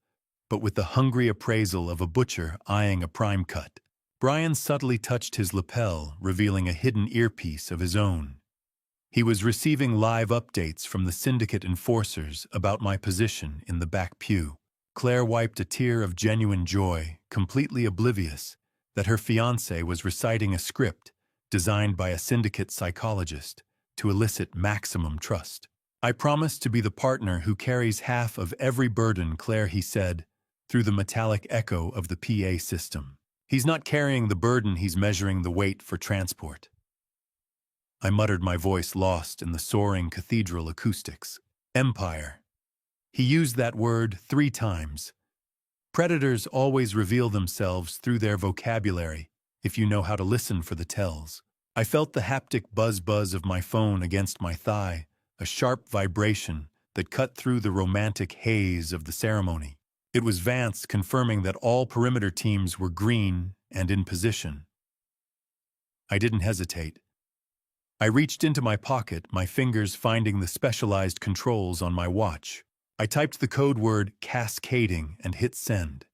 but with the hungry appraisal of a butcher eyeing a prime cut. Brian subtly touched his lapel, revealing a hidden earpiece of his own. He was receiving live updates from the syndicate enforcers about my position in the back pew. Claire wiped a tear of genuine joy, completely oblivious that her fiancé was reciting a script designed by a syndicate psychologist to elicit maximum trust. I promise to be the partner who carries half of every burden, Claire, he said, through the metallic echo of the PA system. He's not carrying the burden, he's measuring the weight for transport. I muttered, my voice lost in the soaring cathedral acoustics. Empire. He used that word 3 times. Predators always reveal themselves through their vocabulary, if you know how to listen for the tells. I felt the haptic buzz of my phone against my thigh, a sharp vibration that cut through the romantic haze of the ceremony. It was Vance confirming that all perimeter teams were green and in position. I didn't hesitate. I reached into my pocket, my fingers finding the specialized controls on my watch. I typed the code word cascading and hit send.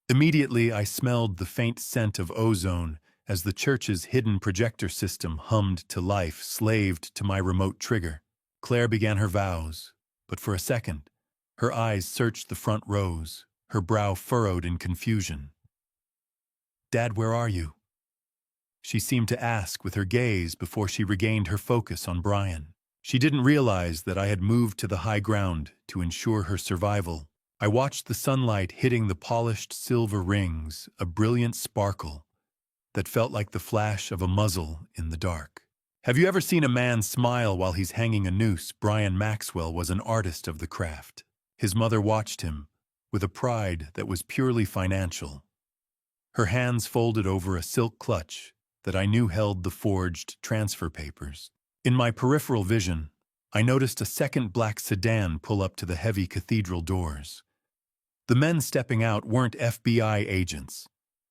Immediately, I smelled the faint scent of ozone as the church's hidden projector system hummed to life, slaved to my remote trigger. Claire began her vows, but for a second, her eyes searched the front rows, her brow furrowed in confusion. "Dad, where are you?" she seemed to ask with her gaze before she regained her focus on Brian. She didn't realize that I had moved to the high ground to ensure her survival. I watched the sunlight hitting the polished silver rings, a brilliant sparkle that felt like the flash of a muzzle in the dark. Have you ever seen a man smile while he's hanging a noose? Brian Maxwell was an artist of the craft. His mother watched him with a pride that was purely financial. Her hands folded over a silk clutch that I knew held the forged transfer papers. In my peripheral vision, I noticed a second black sedan pull up to the heavy cathedral doors. The men stepping out weren't FBI agents.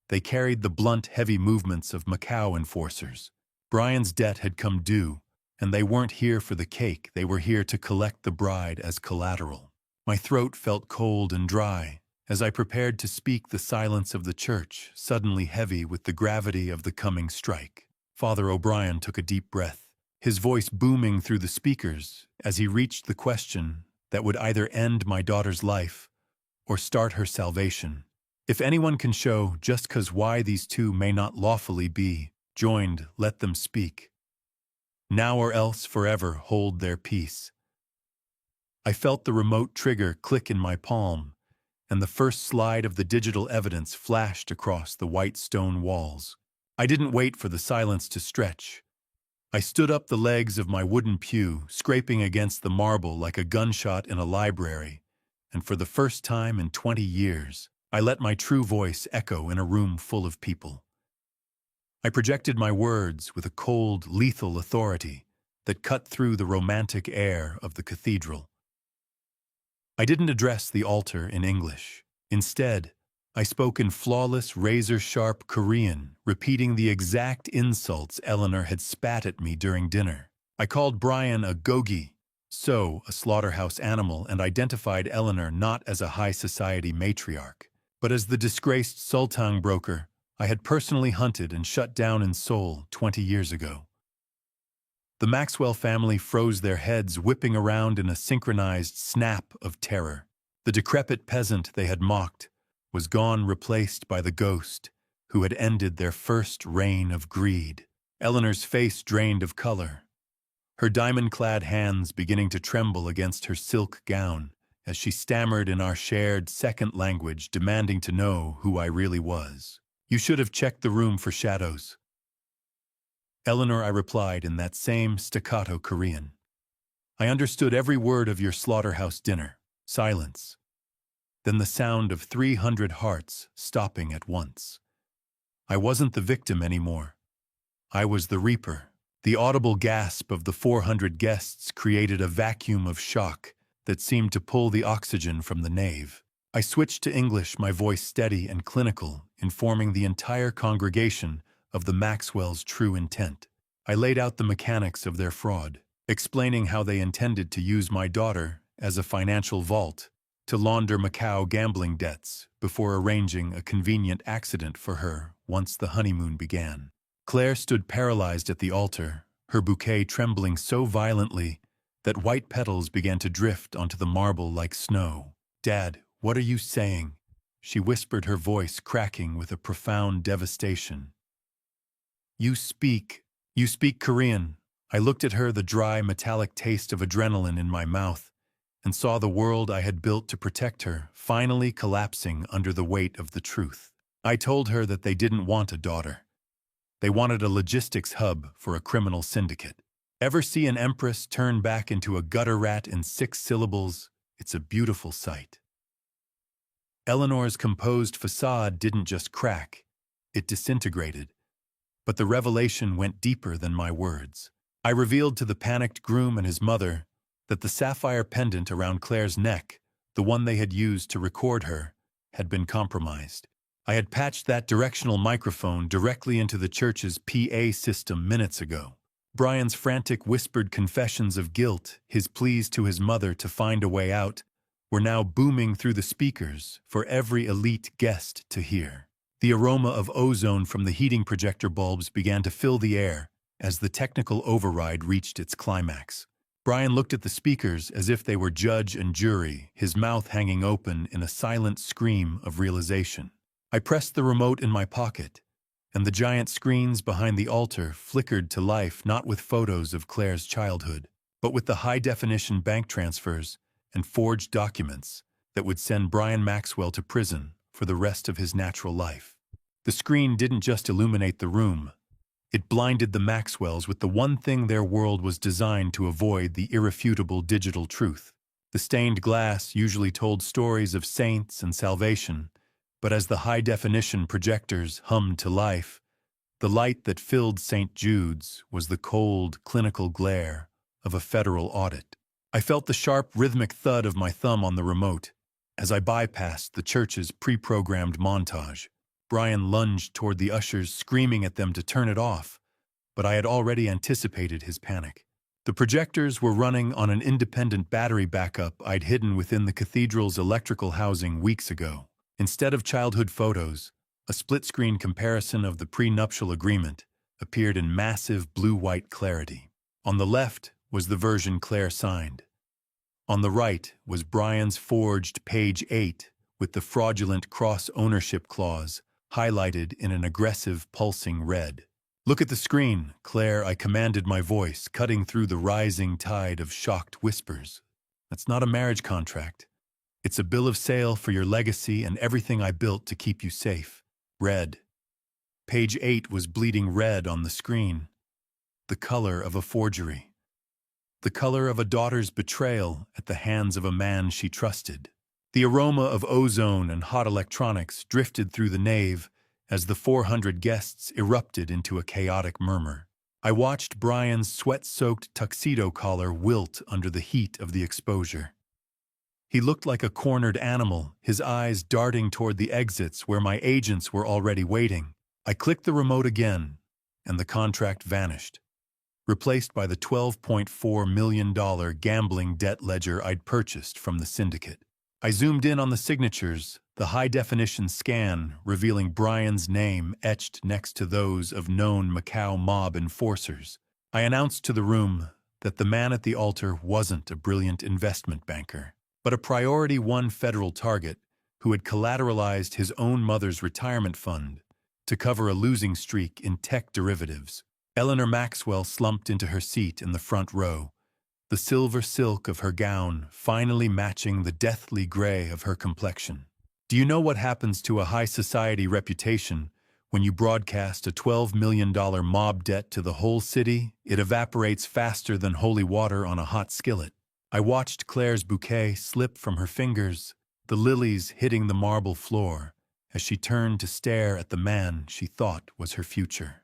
They carried the blunt, heavy movements of Macau enforcers. Brian's debt had come due, and they weren't here for the cake. They were here to collect the bride as collateral. My throat felt cold and dry. As I prepared to speak, the silence of the church, suddenly heavy with the gravity of the coming strike. Father O'Brien took a deep breath, his voice booming through the speakers as he reached the question that would either end my daughter's life or start her salvation. If anyone can show just 'cause why these 2 may not lawfully be joined, let them speak. Now or else forever hold their peace. I felt the remote trigger click in my palm, and the first slide of the digital evidence flashed across the white stone walls. I didn't wait for the silence to stretch. I stood up the legs of my wooden pew, scraping against the marble like a gunshot in a library, and for the first time in 20 years, I let my true voice echo in a room full of people. I projected my words with a cold, lethal authority that cut through the romantic air of the cathedral. I didn't address the altar in English. Instead, I spoke in flawless, razor-sharp Korean, repeating the exact insults Eleanor had spat at me during dinner. I called Brian a gogi, a slaughterhouse animal, and identified Eleanor not as a high society matriarch, But as the disgraced Sultang broker, I had personally hunted and shut down in Seoul 20 years ago. The Maxwell family froze their heads, whipping around in a synchronized snap of terror. The decrepit peasant they had mocked was gone, replaced by the ghost who had ended their first reign of greed. Eleanor's face drained of color, her diamond-clad hands beginning to tremble against her silk gown as she stammered in our shared second language, demanding to know who I really was. "You should have checked the room for shadows." "Eleanor," I replied in that same staccato Korean. "I understood every word of your slaughterhouse dinner." Silence. Then the sound of 300 hearts stopping at once. I wasn't the victim anymore. I was the reaper. The audible gasp of the 400 guests created a vacuum of shock that seemed to pull the oxygen from the nave. I switched to English, my voice steady and clinical, informing the entire congregation of the Maxwells' true intent. I laid out the mechanics of their fraud, explaining how they intended to use my daughter as a financial vault to launder Macau gambling debts before arranging a convenient accident for her once the honeymoon began. Claire stood paralyzed at the altar, her bouquet trembling so violently that white petals began to drift onto the marble like snow. "Dad, what are you saying?" she whispered, her voice cracking with a profound devastation. You speak Korean." I looked at her, the dry, metallic taste of adrenaline in my mouth, and saw the world I had built to protect her finally collapsing under the weight of the truth. I told her that they didn't want a daughter. They wanted a logistics hub for a criminal syndicate. Ever see an empress turn back into a gutter rat in 6 syllables? It's a beautiful sight. Eleanor's composed facade didn't just crack, it disintegrated. But the revelation went deeper than my words. I revealed to the panicked groom and his mother that the sapphire pendant around Claire's neck, the one they had used to record her, had been compromised. I had patched that directional microphone directly into the church's PA system minutes ago. Brian's frantic whispered confessions of guilt, his pleas to his mother to find a way out, were now booming through the speakers for every elite guest to hear. The aroma of ozone from the heating projector bulbs began to fill the air as the technical override reached its climax. Brian looked at the speakers as if they were judge and jury, his mouth hanging open in a silent scream of realization. I pressed the remote in my pocket, and the giant screens behind the altar flickered to life, not with photos of Claire's childhood, but with the high-definition bank transfers and forged documents that would send Brian Maxwell to prison for the rest of his natural life. The screen didn't just illuminate the room. It blinded the Maxwells with the one thing their world was designed to avoid: the irrefutable digital truth. The stained glass usually told stories of saints and salvation, but as the high-definition projectors hummed to life, the light that filled St. Jude's was the cold, clinical glare of a federal audit. I felt the sharp, rhythmic thud of my thumb on the remote as I bypassed the church's pre-programmed montage. Brian lunged toward the ushers, screaming at them to turn it off, but I had already anticipated his panic. The projectors were running on an independent battery backup I'd hidden within the cathedral's electrical housing weeks ago. Instead of childhood photos, a split-screen comparison of the prenuptial agreement appeared in massive blue-white clarity. On the left was the version Claire signed. On the right was Brian's forged page 8 with the fraudulent cross-ownership clause highlighted in an aggressive, pulsing red. "Look at the screen, Claire," I commanded, my voice cutting through the rising tide of shocked whispers. "That's not a marriage contract. It's a bill of sale for your legacy and everything I built to keep you safe." Red. Page 8 was bleeding red on the screen. The color of a forgery. The color of a daughter's betrayal at the hands of a man she trusted. The aroma of ozone and hot electronics drifted through the nave as the 400 guests erupted into a chaotic murmur. I watched Brian's sweat-soaked tuxedo collar wilt under the heat of the exposure. He looked like a cornered animal, his eyes darting toward the exits where my agents were already waiting. I clicked the remote again, and the contract vanished, replaced by the $12.4 million gambling debt ledger I'd purchased from the syndicate. I zoomed in on the signatures, the high-definition scan revealing Brian's name etched next to those of known Macau mob enforcers. I announced to the room that the man at the altar wasn't a brilliant investment banker, but a Priority 1 federal target who had collateralized his own mother's retirement fund to cover a losing streak in tech derivatives. Eleanor Maxwell slumped into her seat in the front row, the silver silk of her gown finally matching the deathly gray of her complexion. Do you know what happens to a high society reputation when you broadcast a $12 million mob debt to the whole city? It evaporates faster than holy water on a hot skillet. I watched Claire's bouquet slip from her fingers, the lilies hitting the marble floor, as she turned to stare at the man she thought was her future.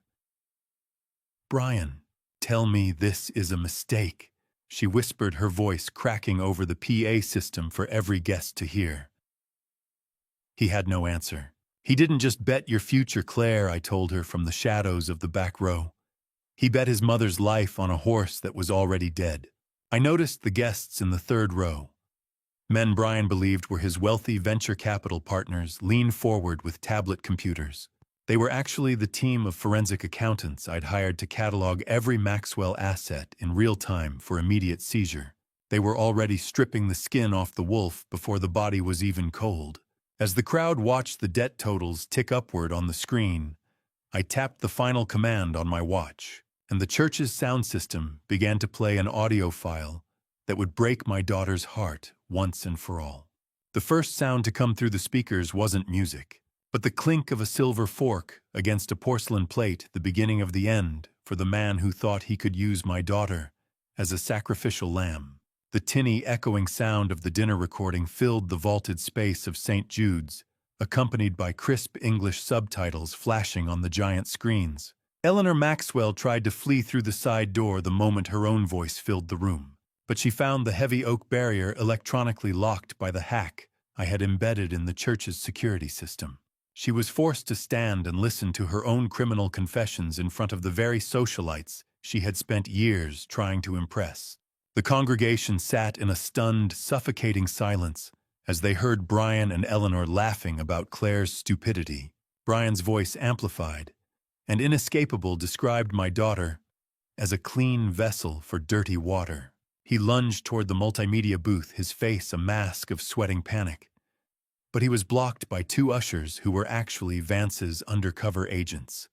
"Brian, tell me this is a mistake," she whispered, her voice cracking over the PA system for every guest to hear. He had no answer. "He didn't just bet your future, Claire," I told her from the shadows of the back row. "He bet his mother's life on a horse that was already dead." I noticed the guests in the third row. Men Brian believed were his wealthy venture capital partners leaned forward with tablet computers. They were actually the team of forensic accountants I'd hired to catalog every Maxwell asset in real time for immediate seizure. They were already stripping the skin off the wolf before the body was even cold. As the crowd watched the debt totals tick upward on the screen, I tapped the final command on my watch, and the church's sound system began to play an audio file that would break my daughter's heart once and for all. The first sound to come through the speakers wasn't music, but the clink of a silver fork against a porcelain plate, the beginning of the end for the man who thought he could use my daughter as a sacrificial lamb. The tinny, echoing sound of the dinner recording filled the vaulted space of St. Jude's, accompanied by crisp English subtitles flashing on the giant screens. Eleanor Maxwell tried to flee through the side door the moment her own voice filled the room, but she found the heavy oak barrier electronically locked by the hack I had embedded in the church's security system. She was forced to stand and listen to her own criminal confessions in front of the very socialites she had spent years trying to impress. The congregation sat in a stunned, suffocating silence as they heard Brian and Eleanor laughing about Claire's stupidity. Brian's voice, amplified and inescapable, described my daughter as a clean vessel for dirty water. He lunged toward the multimedia booth, his face a mask of sweating panic. But he was blocked by two ushers who were actually Vance's undercover agents.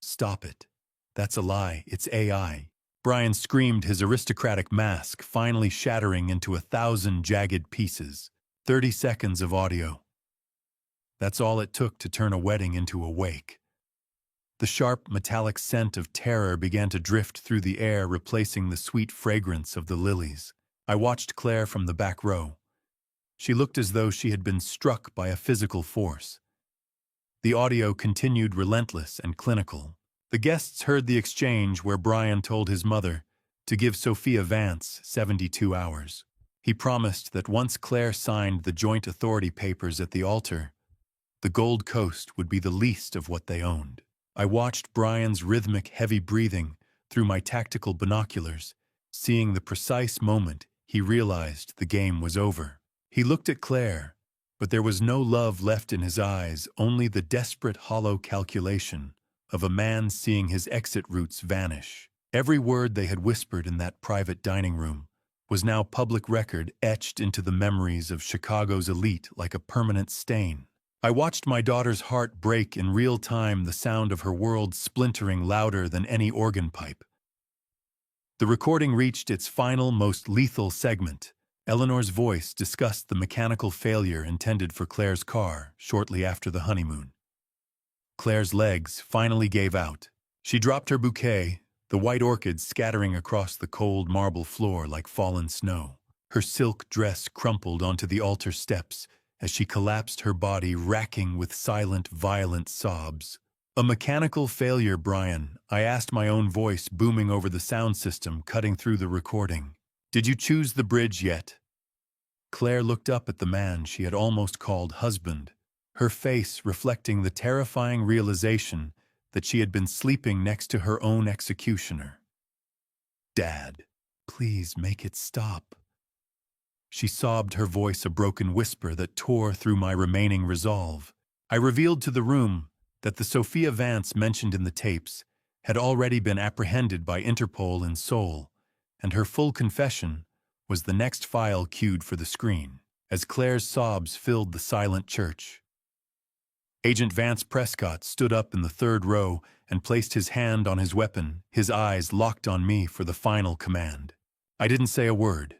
"Stop it. That's a lie. It's AI." Brian screamed, his aristocratic mask finally shattering into 1,000 jagged pieces. 30 seconds of audio. That's all it took to turn a wedding into a wake. The sharp, metallic scent of terror began to drift through the air, replacing the sweet fragrance of the lilies. I watched Claire from the back row. She looked as though she had been struck by a physical force. The audio continued, relentless and clinical. The guests heard the exchange where Brian told his mother to give Sophia Vance 72 hours. He promised that once Claire signed the joint authority papers at the altar, the Gold Coast would be the least of what they owned. I watched Brian's rhythmic, heavy breathing through my tactical binoculars, seeing the precise moment he realized the game was over. He looked at Claire, but there was no love left in his eyes, only the desperate, hollow calculation of a man seeing his exit routes vanish. Every word they had whispered in that private dining room was now public record, etched into the memories of Chicago's elite like a permanent stain. I watched my daughter's heart break in real time, the sound of her world splintering louder than any organ pipe. The recording reached its final, most lethal segment. Eleanor's voice discussed the mechanical failure intended for Claire's car shortly after the honeymoon. Claire's legs finally gave out. She dropped her bouquet, the white orchids scattering across the cold marble floor like fallen snow. Her silk dress crumpled onto the altar steps as she collapsed, her body racking with silent, violent sobs. "A mechanical failure, Brian," I asked, my own voice booming over the sound system cutting through the recording. "Did you choose the bridge yet?" Claire looked up at the man she had almost called husband, her face reflecting the terrifying realization that she had been sleeping next to her own executioner. "Dad, please make it stop." she sobbed, her voice a broken whisper that tore through my remaining resolve. I revealed to the room that the Sophia Vance mentioned in the tapes had already been apprehended by Interpol in Seoul, and her full confession was the next file cued for the screen, as Claire's sobs filled the silent church. Agent Vance Prescott stood up in the third row and placed his hand on his weapon, his eyes locked on me for the final command. I didn't say a word.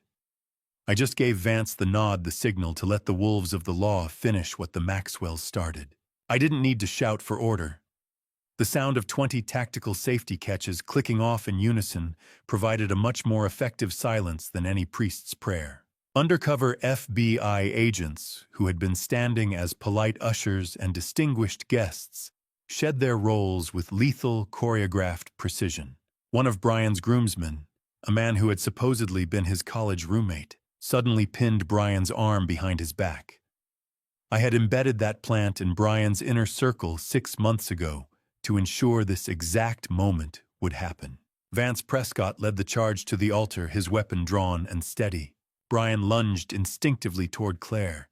I just gave Vance the nod, the signal to let the wolves of the law finish what the Maxwells started. I didn't need to shout for order. The sound of 20 tactical safety catches clicking off in unison provided a much more effective silence than any priest's prayer. Undercover FBI agents, who had been standing as polite ushers and distinguished guests, shed their roles with lethal, choreographed precision. One of Brian's groomsmen, a man who had supposedly been his college roommate, suddenly pinned Brian's arm behind his back. I had embedded that plant in Brian's inner circle 6 months ago to ensure this exact moment would happen. Vance Prescott led the charge to the altar, his weapon drawn and steady. Brian lunged instinctively toward Claire,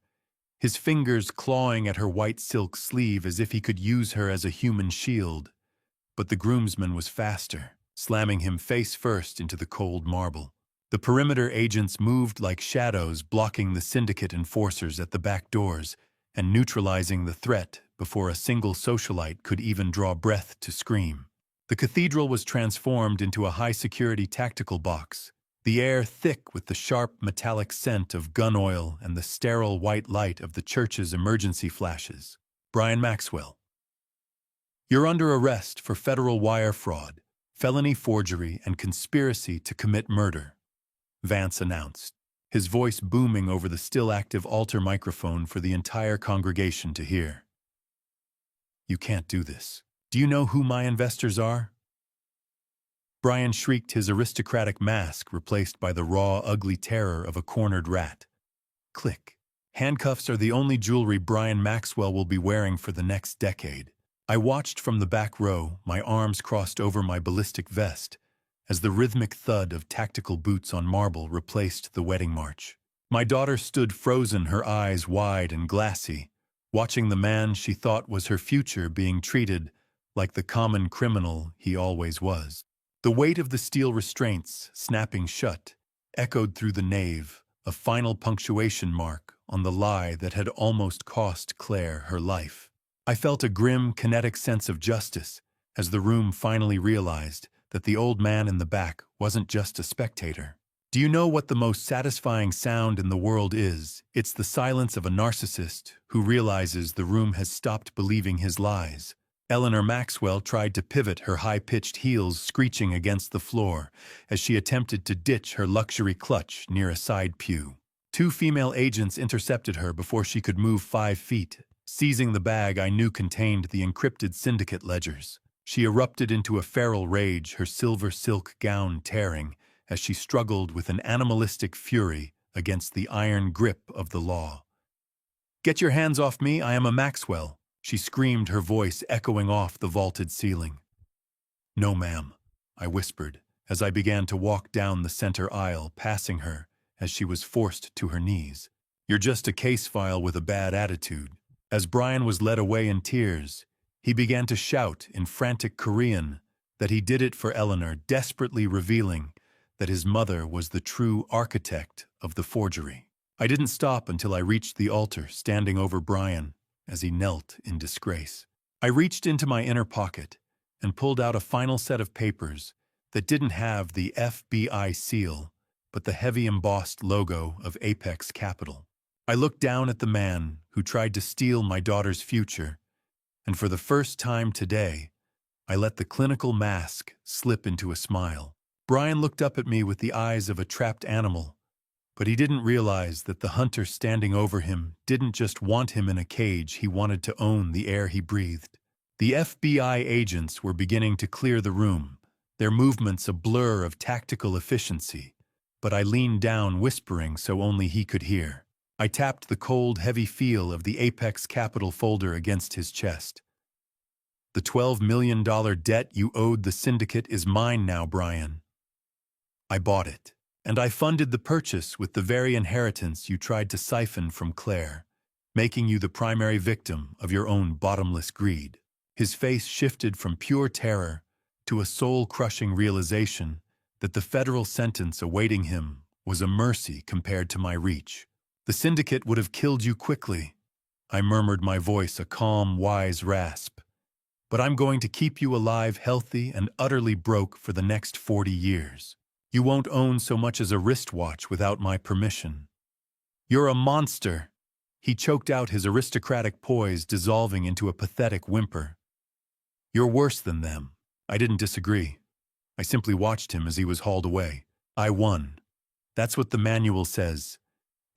his fingers clawing at her white silk sleeve as if he could use her as a human shield. But the groomsman was faster, slamming him face first into the cold marble. The perimeter agents moved like shadows, blocking the syndicate enforcers at the back doors and neutralizing the threat before a single socialite could even draw breath to scream. The cathedral was transformed into a high-security tactical box, the air thick with the sharp metallic scent of gun oil and the sterile white light of the church's emergency flashes. Brian Maxwell. You're under arrest for federal wire fraud, felony forgery, and conspiracy to commit murder, Vance announced, his voice booming over the still-active altar microphone for the entire congregation to hear. You can't do this. Do you know who my investors are? Brian shrieked, his aristocratic mask replaced by the raw, ugly terror of a cornered rat. Click. Handcuffs are the only jewelry Brian Maxwell will be wearing for the next decade. I watched from the back row, my arms crossed over my ballistic vest, as the rhythmic thud of tactical boots on marble replaced the wedding march. My daughter stood frozen, her eyes wide and glassy, watching the man she thought was her future being treated like the common criminal he always was. The weight of the steel restraints, snapping shut, echoed through the nave, a final punctuation mark on the lie that had almost cost Claire her life. I felt a grim, kinetic sense of justice as the room finally realized that the old man in the back wasn't just a spectator. Do you know what the most satisfying sound in the world is? It's the silence of a narcissist who realizes the room has stopped believing his lies. Eleanor Maxwell tried to pivot, her high-pitched heels screeching against the floor as she attempted to ditch her luxury clutch near a side pew. 2 female agents intercepted her before she could move 5 feet, seizing the bag I knew contained the encrypted syndicate ledgers. She erupted into a feral rage, her silver silk gown tearing as she struggled with an animalistic fury against the iron grip of the law. "Get your hands off me, I am a Maxwell," she screamed, her voice echoing off the vaulted ceiling. "No, ma'am," I whispered as I began to walk down the center aisle, passing her as she was forced to her knees. "You're just a case file with a bad attitude." As Brian was led away in tears, he began to shout in frantic Korean that he did it for Eleanor, desperately revealing that his mother was the true architect of the forgery. I didn't stop until I reached the altar, standing over Brian as he knelt in disgrace. I reached into my inner pocket and pulled out a final set of papers that didn't have the FBI seal, but the heavy embossed logo of Apex Capital. I looked down at the man who tried to steal my daughter's future, and for the first time today, I let the clinical mask slip into a smile. Brian looked up at me with the eyes of a trapped animal, but he didn't realize that the hunter standing over him didn't just want him in a cage, he wanted to own the air he breathed. The FBI agents were beginning to clear the room, their movements a blur of tactical efficiency, but I leaned down, whispering so only he could hear. I tapped the cold, heavy feel of the Apex Capital folder against his chest. "The $12 million debt you owed the syndicate is mine now, Brian. I bought it." And I funded the purchase with the very inheritance you tried to siphon from Claire, making you the primary victim of your own bottomless greed. His face shifted from pure terror to a soul-crushing realization that the federal sentence awaiting him was a mercy compared to my reach. The syndicate would have killed you quickly. I murmured, my voice a calm, wise rasp. But I'm going to keep you alive, healthy, and utterly broke for the next 40 years. You won't own so much as a wristwatch without my permission. You're a monster. He choked out, his aristocratic poise dissolving into a pathetic whimper. You're worse than them. I didn't disagree. I simply watched him as he was hauled away. I won. That's what the manual says.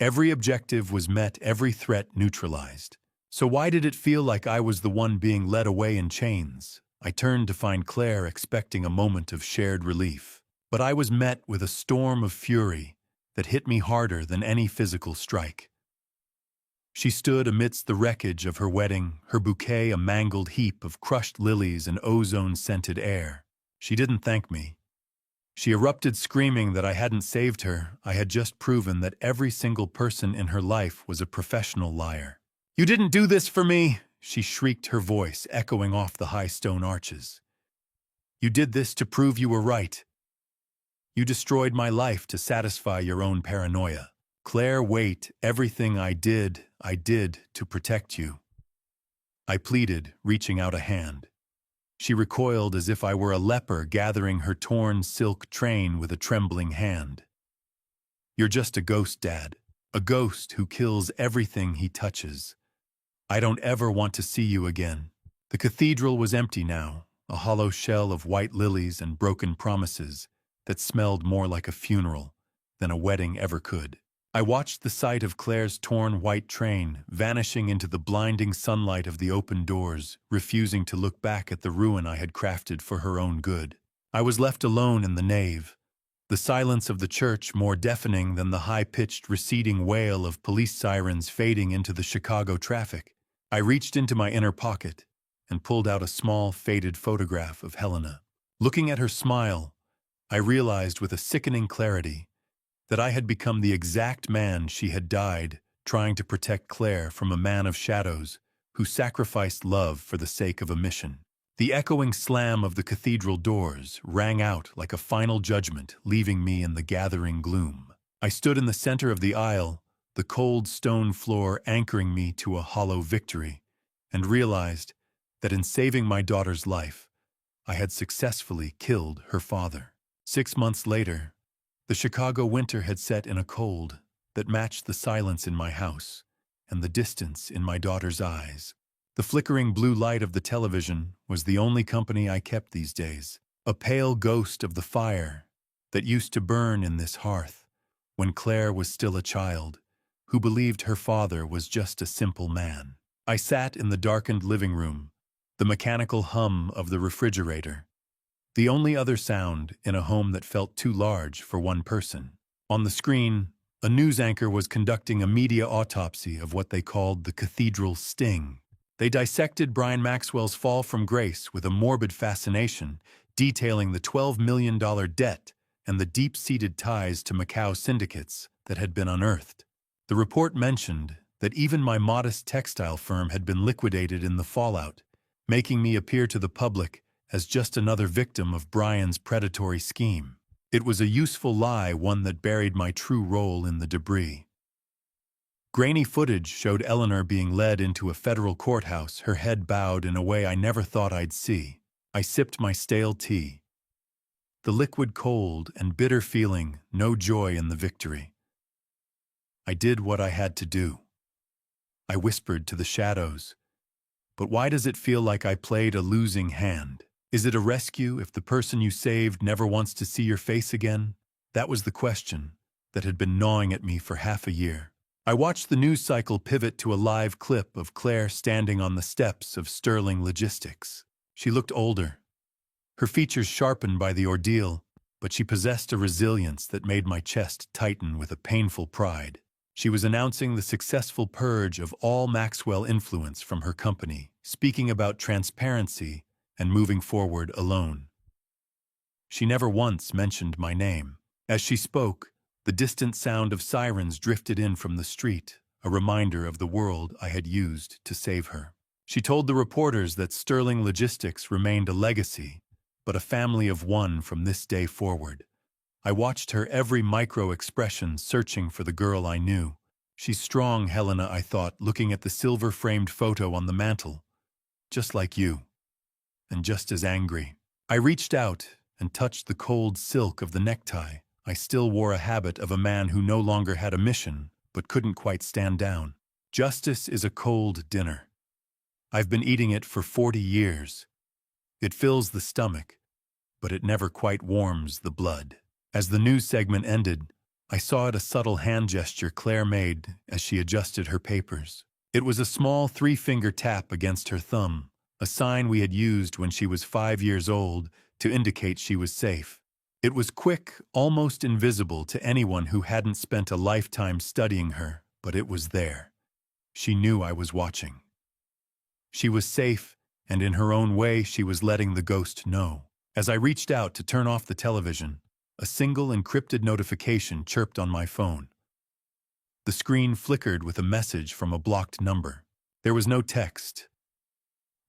Every objective was met, every threat neutralized. So why did it feel like I was the one being led away in chains? I turned to find Claire, expecting a moment of shared relief. But I was met with a storm of fury that hit me harder than any physical strike. She stood amidst the wreckage of her wedding, her bouquet a mangled heap of crushed lilies and ozone-scented air. She didn't thank me. She erupted, screaming that I hadn't saved her. I had just proven that every single person in her life was a professional liar. "You didn't do this for me!" she shrieked, her voice echoing off the high stone arches. "You did this to prove you were right. You destroyed my life to satisfy your own paranoia. Claire, wait, everything I did to protect you." I pleaded, reaching out a hand. She recoiled as if I were a leper gathering her torn silk train with a trembling hand. "You're just a ghost, Dad. A ghost who kills everything he touches. I don't ever want to see you again." The cathedral was empty now, a hollow shell of white lilies and broken promises that smelled more like a funeral than a wedding ever could. I watched the sight of Claire's torn white train vanishing into the blinding sunlight of the open doors, refusing to look back at the ruin I had crafted for her own good. I was left alone in the nave, the silence of the church more deafening than the high-pitched receding wail of police sirens fading into the Chicago traffic. I reached into my inner pocket and pulled out a small, faded photograph of Helena. Looking at her smile, I realized with a sickening clarity that I had become the exact man she had died trying to protect Claire from, a man of shadows who sacrificed love for the sake of a mission. The echoing slam of the cathedral doors rang out like a final judgment, leaving me in the gathering gloom. I stood in the center of the aisle, the cold stone floor anchoring me to a hollow victory, and realized that in saving my daughter's life, I had successfully killed her father. 6 months later, the Chicago winter had set in a cold that matched the silence in my house and the distance in my daughter's eyes. The flickering blue light of the television was the only company I kept these days, a pale ghost of the fire that used to burn in this hearth when Claire was still a child who believed her father was just a simple man. I sat in the darkened living room, the mechanical hum of the refrigerator, the only other sound in a home that felt too large for one person. On the screen, a news anchor was conducting a media autopsy of what they called the cathedral sting. They dissected Brian Maxwell's fall from grace with a morbid fascination, detailing the $12 million debt and the deep-seated ties to Macau syndicates that had been unearthed. The report mentioned that even my modest textile firm had been liquidated in the fallout, making me appear to the public as just another victim of Brian's predatory scheme. It was a useful lie, one that buried my true role in the debris. Grainy footage showed Eleanor being led into a federal courthouse, her head bowed in a way I never thought I'd see. I sipped my stale tea. The liquid cold and bitter feeling, no joy in the victory. I did what I had to do. I whispered to the shadows. But why does it feel like I played a losing hand? Is it a rescue if the person you saved never wants to see your face again? That was the question that had been gnawing at me for half a year. I watched the news cycle pivot to a live clip of Claire standing on the steps of Sterling Logistics. She looked older, her features sharpened by the ordeal, but she possessed a resilience that made my chest tighten with a painful pride. She was announcing the successful purge of all Maxwell influence from her company, speaking about transparency and moving forward alone. She never once mentioned my name. As she spoke, the distant sound of sirens drifted in from the street, a reminder of the world I had used to save her. She told the reporters that Sterling Logistics remained a legacy, but a family of one from this day forward. I watched her every micro-expression searching for the girl I knew. She's strong, Helena, I thought, looking at the silver-framed photo on the mantel. Just like you. And just as angry. I reached out and touched the cold silk of the necktie. I still wore a habit of a man who no longer had a mission, but couldn't quite stand down. Justice is a cold dinner. I've been eating it for 40 years. It fills the stomach, but it never quite warms the blood. As the news segment ended, I saw a subtle hand gesture Claire made as she adjusted her papers. It was a small 3-finger tap against her thumb, a sign we had used when she was 5 years old to indicate she was safe. It was quick, almost invisible to anyone who hadn't spent a lifetime studying her, but it was there. She knew I was watching. She was safe, and in her own way she was letting the ghost know. As I reached out to turn off the television, a single encrypted notification chirped on my phone. The screen flickered with a message from a blocked number. There was no text.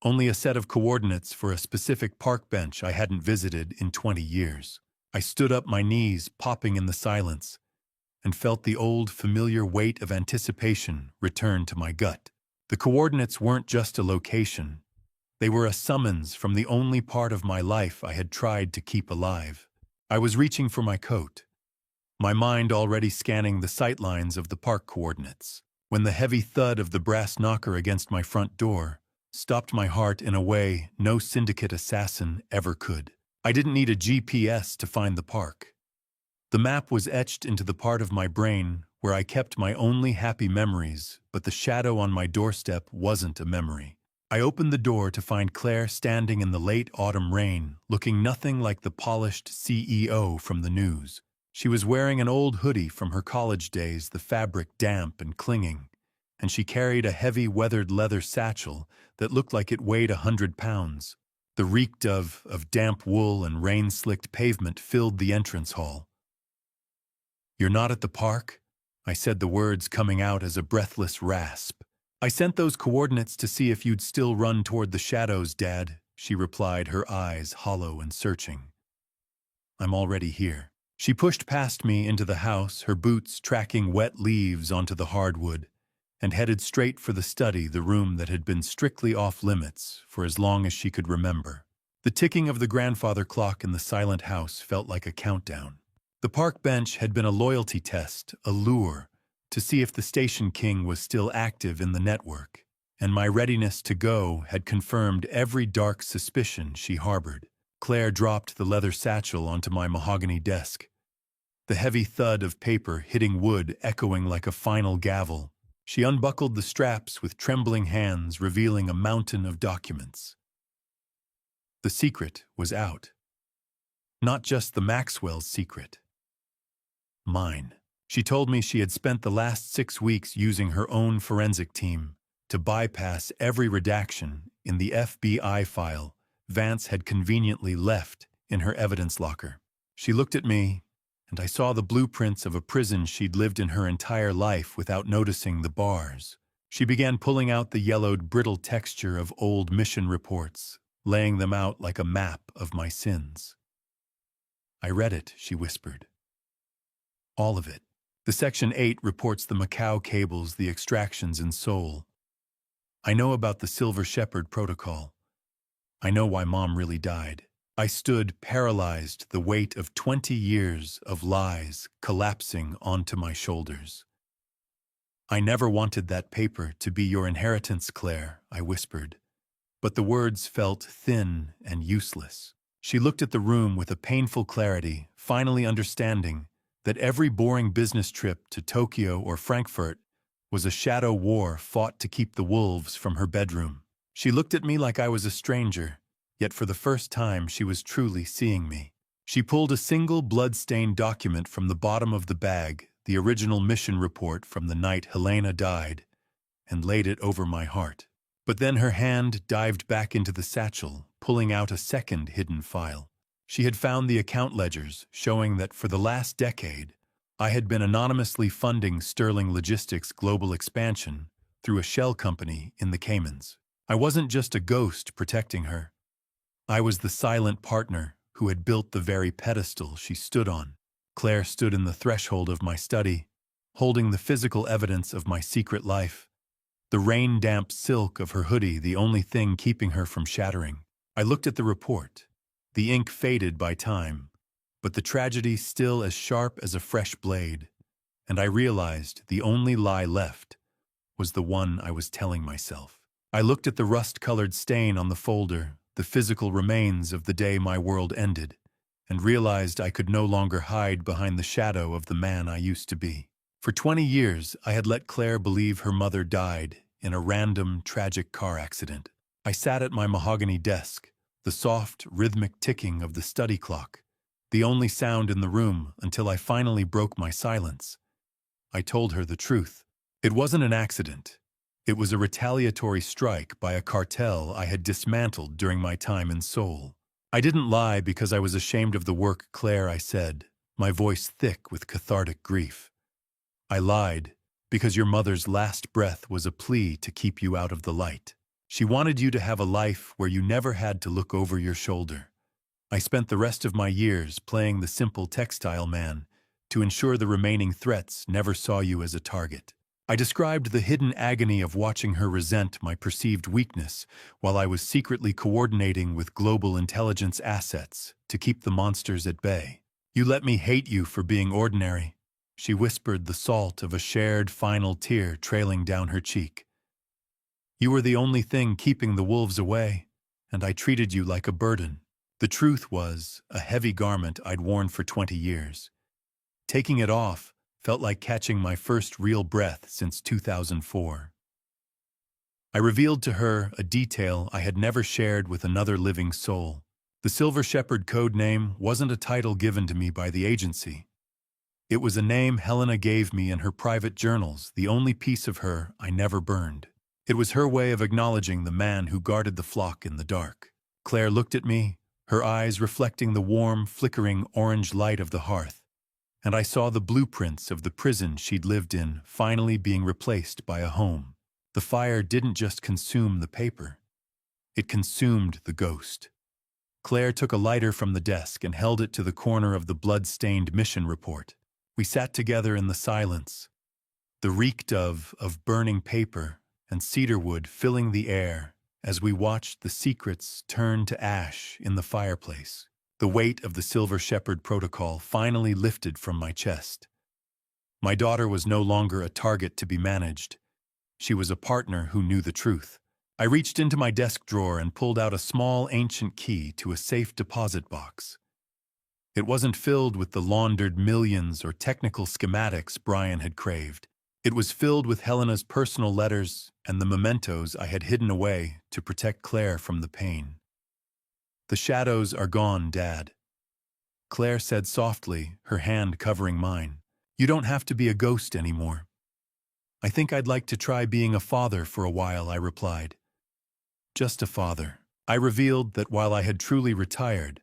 Only a set of coordinates for a specific park bench I hadn't visited in 20 years. I stood up, my knees popping in the silence, and felt the old familiar weight of anticipation return to my gut. The coordinates weren't just a location. They were a summons from the only part of my life I had tried to keep alive. I was reaching for my coat, my mind already scanning the sightlines of the park coordinates, when the heavy thud of the brass knocker against my front door stopped my heart in a way no syndicate assassin ever could. I didn't need a GPS to find the park. The map was etched into the part of my brain where I kept my only happy memories, but the shadow on my doorstep wasn't a memory. I opened the door to find Claire standing in the late autumn rain, looking nothing like the polished CEO from the news. She was wearing an old hoodie from her college days, the fabric damp and clinging, and she carried a heavy weathered leather satchel that looked like it weighed 100 pounds. The reek of damp wool and rain-slicked pavement filled the entrance hall. "You're not at the park?" I said, the words coming out as a breathless rasp. "I sent those coordinates to see if you'd still run toward the shadows, Dad," she replied, her eyes hollow and searching. "I'm already here." She pushed past me into the house, her boots tracking wet leaves onto the hardwood, and headed straight for the study, the room that had been strictly off-limits for as long as she could remember. The ticking of the grandfather clock in the silent house felt like a countdown. The park bench had been a loyalty test, a lure, to see if the station king was still active in the network, and my readiness to go had confirmed every dark suspicion she harbored. Claire dropped the leather satchel onto my mahogany desk, the heavy thud of paper hitting wood echoing like a final gavel. She unbuckled the straps with trembling hands, revealing a mountain of documents. The secret was out. Not just the Maxwell's secret. Mine. She told me she had spent the last 6 weeks using her own forensic team to bypass every redaction in the FBI file Vance had conveniently left in her evidence locker. She looked at me, and I saw the blueprints of a prison she'd lived in her entire life without noticing the bars. She began pulling out the yellowed, brittle texture of old mission reports, laying them out like a map of my sins. "I read it," she whispered. "All of it. The Section 8 reports the Macau cables, the extractions in Seoul. I know about the Silver Shepherd protocol. I know why Mom really died." I stood paralyzed, the weight of 20 years of lies collapsing onto my shoulders. "I never wanted that paper to be your inheritance, Claire," I whispered. But the words felt thin and useless. She looked at the room with a painful clarity, finally understanding that every boring business trip to Tokyo or Frankfurt was a shadow war fought to keep the wolves from her bedroom. She looked at me like I was a stranger, yet for the first time she was truly seeing me. She pulled a single blood-stained document from the bottom of the bag, the original mission report from the night Helena died, and laid it over my heart. But then her hand dived back into the satchel, pulling out a second hidden file. She had found the account ledgers showing that for the last decade, I had been anonymously funding Sterling Logistics' global expansion through a shell company in the Caymans. I wasn't just a ghost protecting her. I was the silent partner who had built the very pedestal she stood on. Claire stood in the threshold of my study, holding the physical evidence of my secret life, the rain-damp silk of her hoodie the only thing keeping her from shattering. I looked at the report. The ink faded by time, but the tragedy still as sharp as a fresh blade, and I realized the only lie left was the one I was telling myself. I looked at the rust-colored stain on the folder, the physical remains of the day my world ended, and realized I could no longer hide behind the shadow of the man I used to be. For 20 years, I had let Claire believe her mother died in a random, tragic car accident. I sat at my mahogany desk, the soft, rhythmic ticking of the study clock, the only sound in the room until I finally broke my silence. I told her the truth. It wasn't an accident. It was a retaliatory strike by a cartel I had dismantled during my time in Seoul. I didn't lie because I was ashamed of the work, Claire, I said, my voice thick with cathartic grief. I lied because your mother's last breath was a plea to keep you out of the light. She wanted you to have a life where you never had to look over your shoulder. I spent the rest of my years playing the simple textile man to ensure the remaining threats never saw you as a target. I described the hidden agony of watching her resent my perceived weakness while I was secretly coordinating with global intelligence assets to keep the monsters at bay. You let me hate you for being ordinary, she whispered, the salt of a shared final tear trailing down her cheek. You were the only thing keeping the wolves away, and I treated you like a burden. The truth was a heavy garment I'd worn for 20 years. Taking it off felt like catching my first real breath since 2004. I revealed to her a detail I had never shared with another living soul. The Silver Shepherd code name wasn't a title given to me by the agency. It was a name Helena gave me in her private journals, the only piece of her I never burned. It was her way of acknowledging the man who guarded the flock in the dark. Claire looked at me, her eyes reflecting the warm, flickering orange light of the hearth, and I saw the blueprints of the prison she'd lived in finally being replaced by a home. The fire didn't just consume the paper. It consumed the ghost. Claire took a lighter from the desk and held it to the corner of the blood-stained mission report. We sat together in the silence, the reek of burning paper and cedarwood filling the air as we watched the secrets turn to ash in the fireplace. The weight of the Silver Shepherd protocol finally lifted from my chest. My daughter was no longer a target to be managed. She was a partner who knew the truth. I reached into my desk drawer and pulled out a small ancient key to a safe deposit box. It wasn't filled with the laundered millions or technical schematics Brian had craved. It was filled with Helena's personal letters and the mementos I had hidden away to protect Claire from the pain. The shadows are gone, Dad, Claire said softly, her hand covering mine. You don't have to be a ghost anymore. I think I'd like to try being a father for a while, I replied. Just a father. I revealed that while I had truly retired,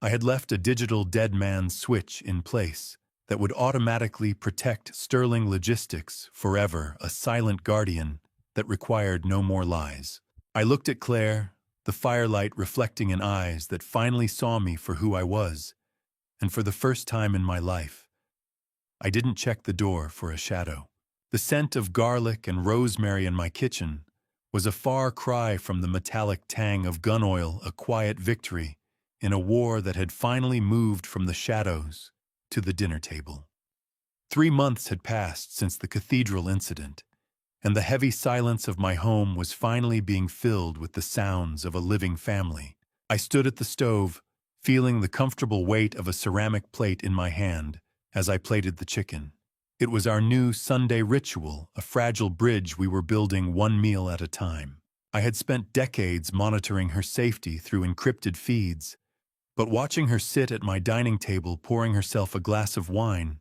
I had left a digital dead man's switch in place that would automatically protect Sterling Logistics forever, a silent guardian that required no more lies. I looked at Claire, the firelight reflecting in eyes that finally saw me for who I was, and for the first time in my life, I didn't check the door for a shadow. The scent of garlic and rosemary in my kitchen was a far cry from the metallic tang of gun oil, a quiet victory in a war that had finally moved from the shadows to the dinner table. 3 months had passed since the cathedral incident, and the heavy silence of my home was finally being filled with the sounds of a living family. I stood at the stove, feeling the comfortable weight of a ceramic plate in my hand as I plated the chicken. It was our new Sunday ritual, a fragile bridge we were building one meal at a time. I had spent decades monitoring her safety through encrypted feeds, but watching her sit at my dining table pouring herself a glass of wine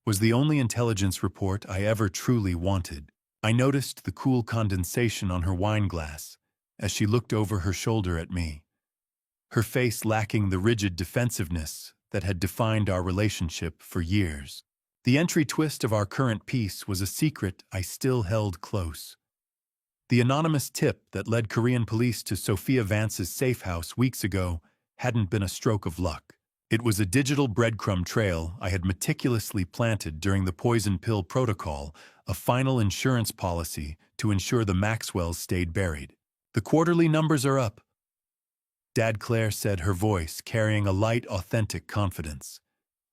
was the only intelligence report I ever truly wanted. I noticed the cool condensation on her wine glass as she looked over her shoulder at me. her face lacking the rigid defensiveness that had defined our relationship for years. The entry twist of our current peace was a secret I still held close. The anonymous tip that led Korean police to Sophia Vance's safe house weeks ago hadn't been a stroke of luck. It was a digital breadcrumb trail I had meticulously planted during the poison pill protocol, a final insurance policy to ensure the Maxwells stayed buried. "The quarterly numbers are up," Dad Claire said, her voice carrying a light, authentic confidence.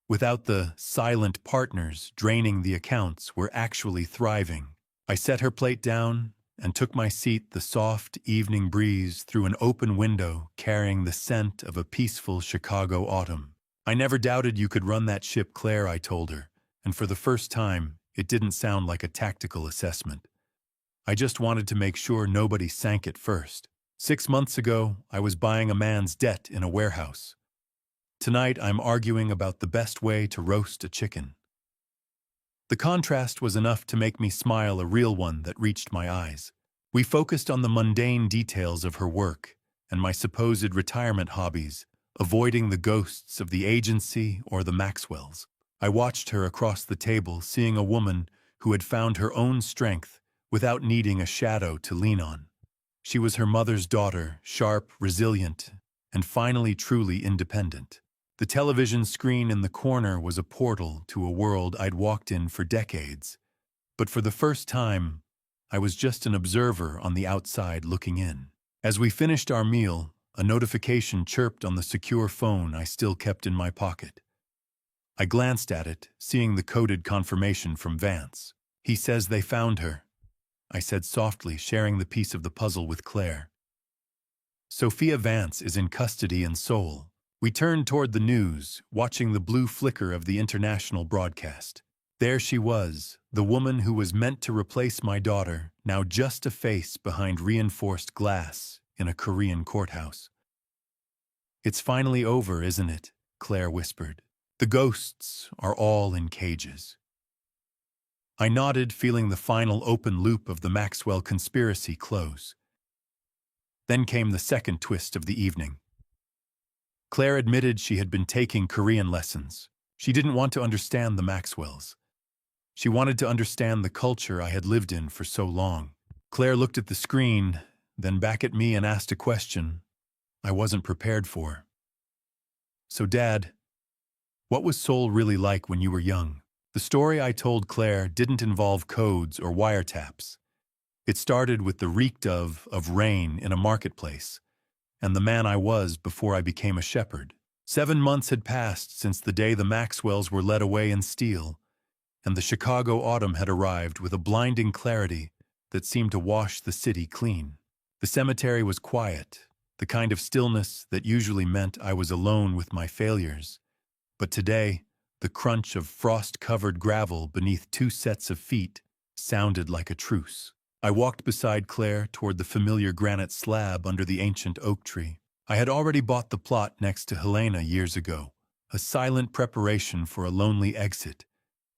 Without the silent partners draining the accounts, we're actually thriving. I set her plate down and took my seat, the soft evening breeze through an open window carrying the scent of a peaceful Chicago autumn. "I never doubted you could run that ship, Claire," I told her, and for the first time, it didn't sound like a tactical assessment. I just wanted to make sure nobody sank it first. 6 months ago, I was buying a man's debt in a warehouse. Tonight, I'm arguing about the best way to roast a chicken. The contrast was enough to make me smile, a real one that reached my eyes. We focused on the mundane details of her work and my supposed retirement hobbies, avoiding the ghosts of the agency or the Maxwells. I watched her across the table, seeing a woman who had found her own strength without needing a shadow to lean on. She was her mother's daughter, sharp, resilient, and finally truly independent. The television screen in the corner was a portal to a world I'd walked in for decades. But for the first time, I was just an observer on the outside looking in. As we finished our meal, a notification chirped on the secure phone I still kept in my pocket. I glanced at it, seeing the coded confirmation from Vance. "He says they found her," I said softly, sharing the piece of the puzzle with Claire. "Sophia Vance is in custody in Seoul." We turned toward the news, watching the blue flicker of the international broadcast. There she was, the woman who was meant to replace my daughter, now just a face behind reinforced glass in a Korean courthouse. "It's finally over, isn't it?" Claire whispered. "The ghosts are all in cages." I nodded, feeling the final open loop of the Maxwell conspiracy close. Then came the second twist of the evening. Claire admitted she had been taking Korean lessons. She didn't want to understand the Maxwells. She wanted to understand the culture I had lived in for so long. Claire looked at the screen, then back at me and asked a question I wasn't prepared for. "So, Dad, what was Seoul really like when you were young?" The story I told Claire didn't involve codes or wiretaps. It started with the reeked of rain in a marketplace, and the man I was before I became a shepherd. 7 months had passed since the day the Maxwells were led away in steel, and the Chicago autumn had arrived with a blinding clarity that seemed to wash the city clean. The cemetery was quiet, the kind of stillness that usually meant I was alone with my failures. But today, the crunch of frost-covered gravel beneath 2 sets of feet sounded like a truce. I walked beside Claire toward the familiar granite slab under the ancient oak tree. I had already bought the plot next to Helena years ago, a silent preparation for a lonely exit.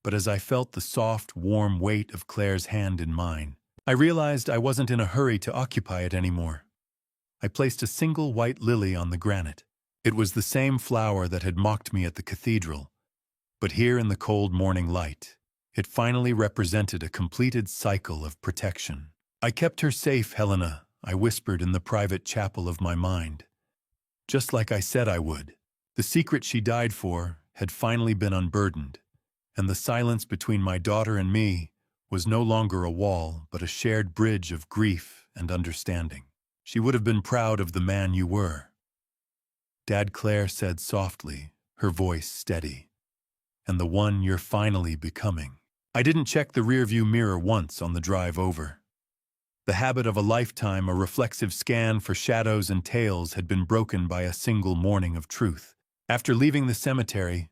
But as I felt the soft, warm weight of Claire's hand in mine, I realized I wasn't in a hurry to occupy it anymore. I placed a single white lily on the granite. It was the same flower that had mocked me at the cathedral. But here in the cold morning light, it finally represented a completed cycle of protection. "I kept her safe, Helena," I whispered in the private chapel of my mind. Just like I said I would. The secret she died for had finally been unburdened, and the silence between my daughter and me was no longer a wall, but a shared bridge of grief and understanding. "She would have been proud of the man you were," Dad Claire said softly, her voice steady. "And the one you're finally becoming." I didn't check the rearview mirror once on the drive over. The habit of a lifetime, a reflexive scan for shadows and tales, had been broken by a single morning of truth. After leaving the cemetery,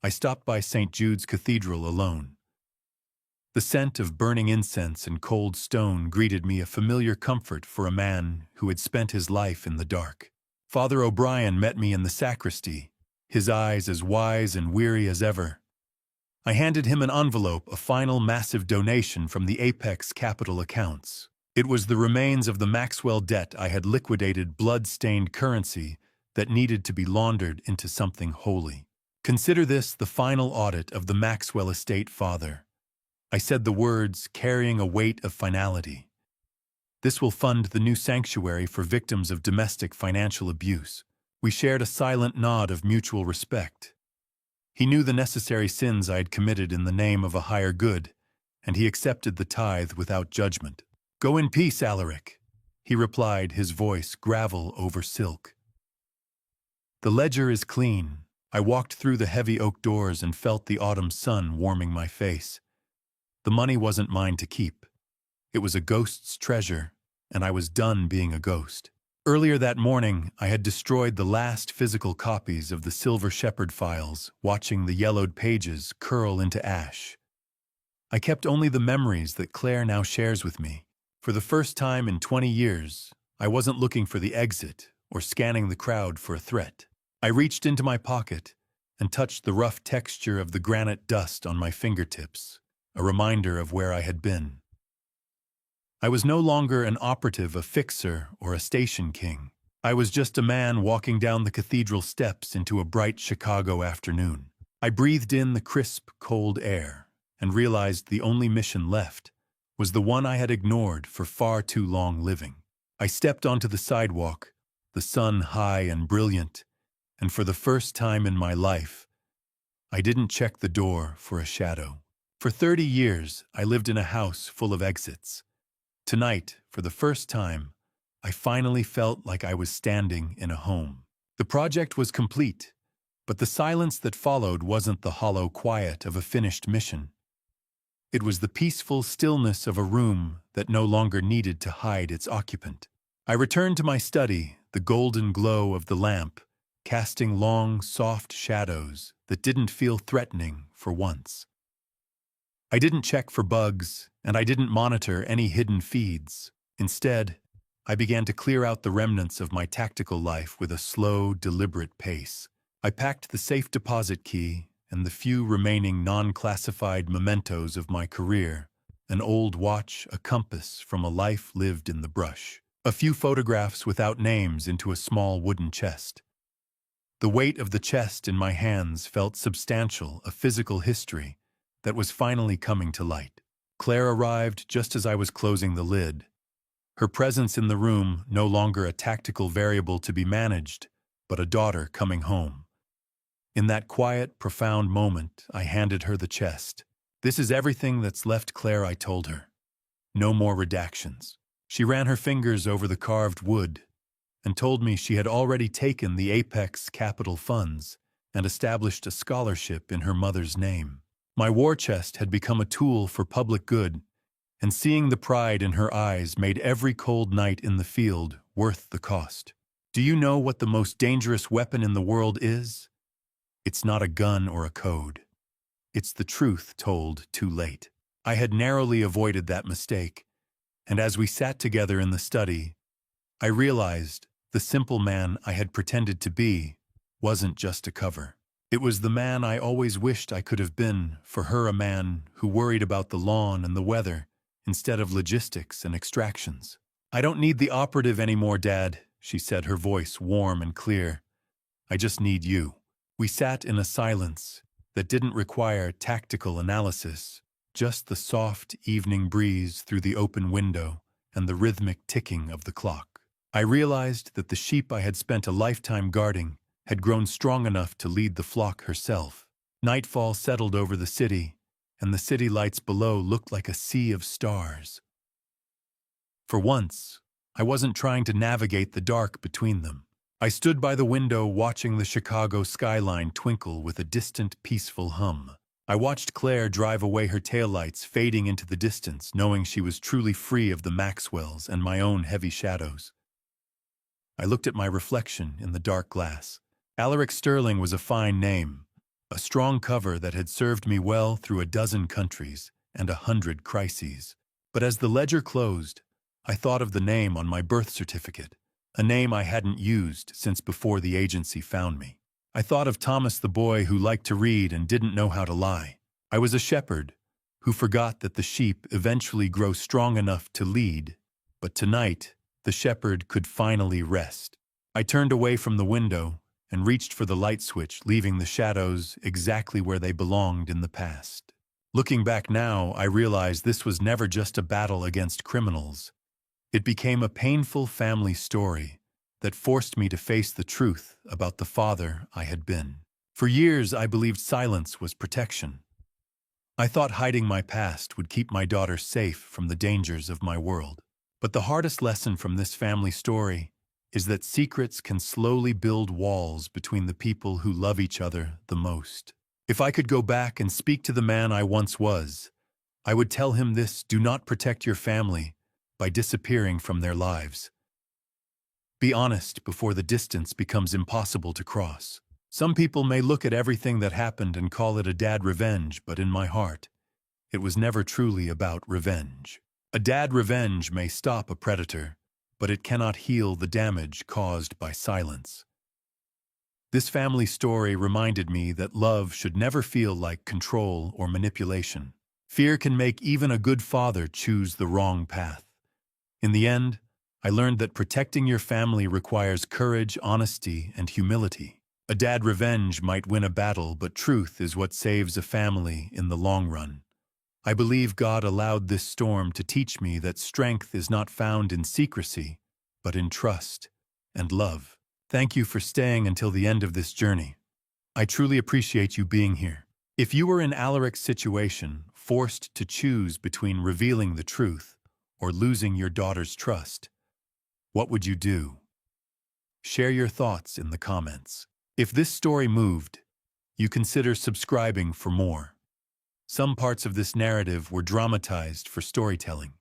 I stopped by St. Jude's Cathedral alone. The scent of burning incense and cold stone greeted me, a familiar comfort for a man who had spent his life in the dark. Father O'Brien met me in the sacristy, his eyes as wise and weary as ever. I handed him an envelope, a final massive donation from the Apex Capital accounts. It was the remains of the Maxwell debt I had liquidated, blood-stained currency that needed to be laundered into something holy. Consider this the final audit of the Maxwell estate, Father. I said the words carrying a weight of finality. This will fund the new sanctuary for victims of domestic financial abuse. We shared a silent nod of mutual respect. He knew the necessary sins I had committed in the name of a higher good, and he accepted the tithe without judgment. "Go in peace, Alaric," he replied, his voice gravel over silk. The ledger is clean. I walked through the heavy oak doors and felt the autumn sun warming my face. The money wasn't mine to keep. It was a ghost's treasure, and I was done being a ghost. Earlier that morning, I had destroyed the last physical copies of the Silver Shepherd files, watching the yellowed pages curl into ash. I kept only the memories that Claire now shares with me. For the first time in 20 years, I wasn't looking for the exit or scanning the crowd for a threat. I reached into my pocket and touched the rough texture of the granite dust on my fingertips, a reminder of where I had been. I was no longer an operative, a fixer, or a station king. I was just a man walking down the cathedral steps into a bright Chicago afternoon. I breathed in the crisp, cold air and realized the only mission left was the one I had ignored for far too long living. I stepped onto the sidewalk, the sun high and brilliant, and for the first time in my life, I didn't check the door for a shadow. For 30 years, I lived in a house full of exits. Tonight, for the first time, I finally felt like I was standing in a home. The project was complete, but the silence that followed wasn't the hollow quiet of a finished mission. It was the peaceful stillness of a room that no longer needed to hide its occupant. I returned to my study, the golden glow of the lamp, casting long, soft shadows that didn't feel threatening for once. I didn't check for bugs, and I didn't monitor any hidden feeds. Instead, I began to clear out the remnants of my tactical life with a slow, deliberate pace. I packed the safe deposit key and the few remaining non-classified mementos of my career, an old watch, a compass from a life lived in the brush, a few photographs without names into a small wooden chest. The weight of the chest in my hands felt substantial, a physical history that was finally coming to light. Claire arrived just as I was closing the lid. Her presence in the room no longer a tactical variable to be managed, but a daughter coming home. In that quiet, profound moment, I handed her the chest. "This is everything that's left, Claire," I told her. "No more redactions." She ran her fingers over the carved wood and told me she had already taken the Apex Capital Funds and established a scholarship in her mother's name. My war chest had become a tool for public good, and seeing the pride in her eyes made every cold night in the field worth the cost. Do you know what the most dangerous weapon in the world is? It's not a gun or a code. It's the truth told too late. I had narrowly avoided that mistake, and as we sat together in the study, I realized the simple man I had pretended to be wasn't just a cover. It was the man I always wished I could have been for her, a man who worried about the lawn and the weather instead of logistics and extractions. "I don't need the operative anymore, Dad," she said, her voice warm and clear. "I just need you." We sat in a silence that didn't require tactical analysis, just the soft evening breeze through the open window and the rhythmic ticking of the clock. I realized that the sheep I had spent a lifetime guarding had grown strong enough to lead the flock herself. Nightfall settled over the city, and the city lights below looked like a sea of stars. For once, I wasn't trying to navigate the dark between them. I stood by the window watching the Chicago skyline twinkle with a distant, peaceful hum. I watched Claire drive away, her taillights fading into the distance, knowing she was truly free of the Maxwells and my own heavy shadows. I looked at my reflection in the dark glass. Alaric Sterling was a fine name, a strong cover that had served me well through a dozen countries and 100 crises. But as the ledger closed, I thought of the name on my birth certificate, a name I hadn't used since before the agency found me. I thought of Thomas, the boy who liked to read and didn't know how to lie. I was a shepherd who forgot that the sheep eventually grow strong enough to lead, but tonight the shepherd could finally rest. I turned away from the window and reached for the light switch, leaving the shadows exactly where they belonged in the past. Looking back now, I realized this was never just a battle against criminals. It became a painful family story that forced me to face the truth about the father I had been. For years, I believed silence was protection. I thought hiding my past would keep my daughter safe from the dangers of my world. But the hardest lesson from this family story is that secrets can slowly build walls between the people who love each other the most. If I could go back and speak to the man I once was, I would tell him this: do not protect your family by disappearing from their lives. Be honest before the distance becomes impossible to cross. Some people may look at everything that happened and call it a dad revenge, but in my heart, it was never truly about revenge. A dad revenge may stop a predator, but it cannot heal the damage caused by silence. This family story reminded me that love should never feel like control or manipulation. Fear can make even a good father choose the wrong path. In the end, I learned that protecting your family requires courage, honesty, and humility. A dad revenge might win a battle, but truth is what saves a family in the long run. I believe God allowed this storm to teach me that strength is not found in secrecy, but in trust and love. Thank you for staying until the end of this journey. I truly appreciate you being here. If you were in Alaric's situation, forced to choose between revealing the truth or losing your daughter's trust, what would you do? Share your thoughts in the comments. If this story moved, you consider subscribing for more. Some parts of this narrative were dramatized for storytelling.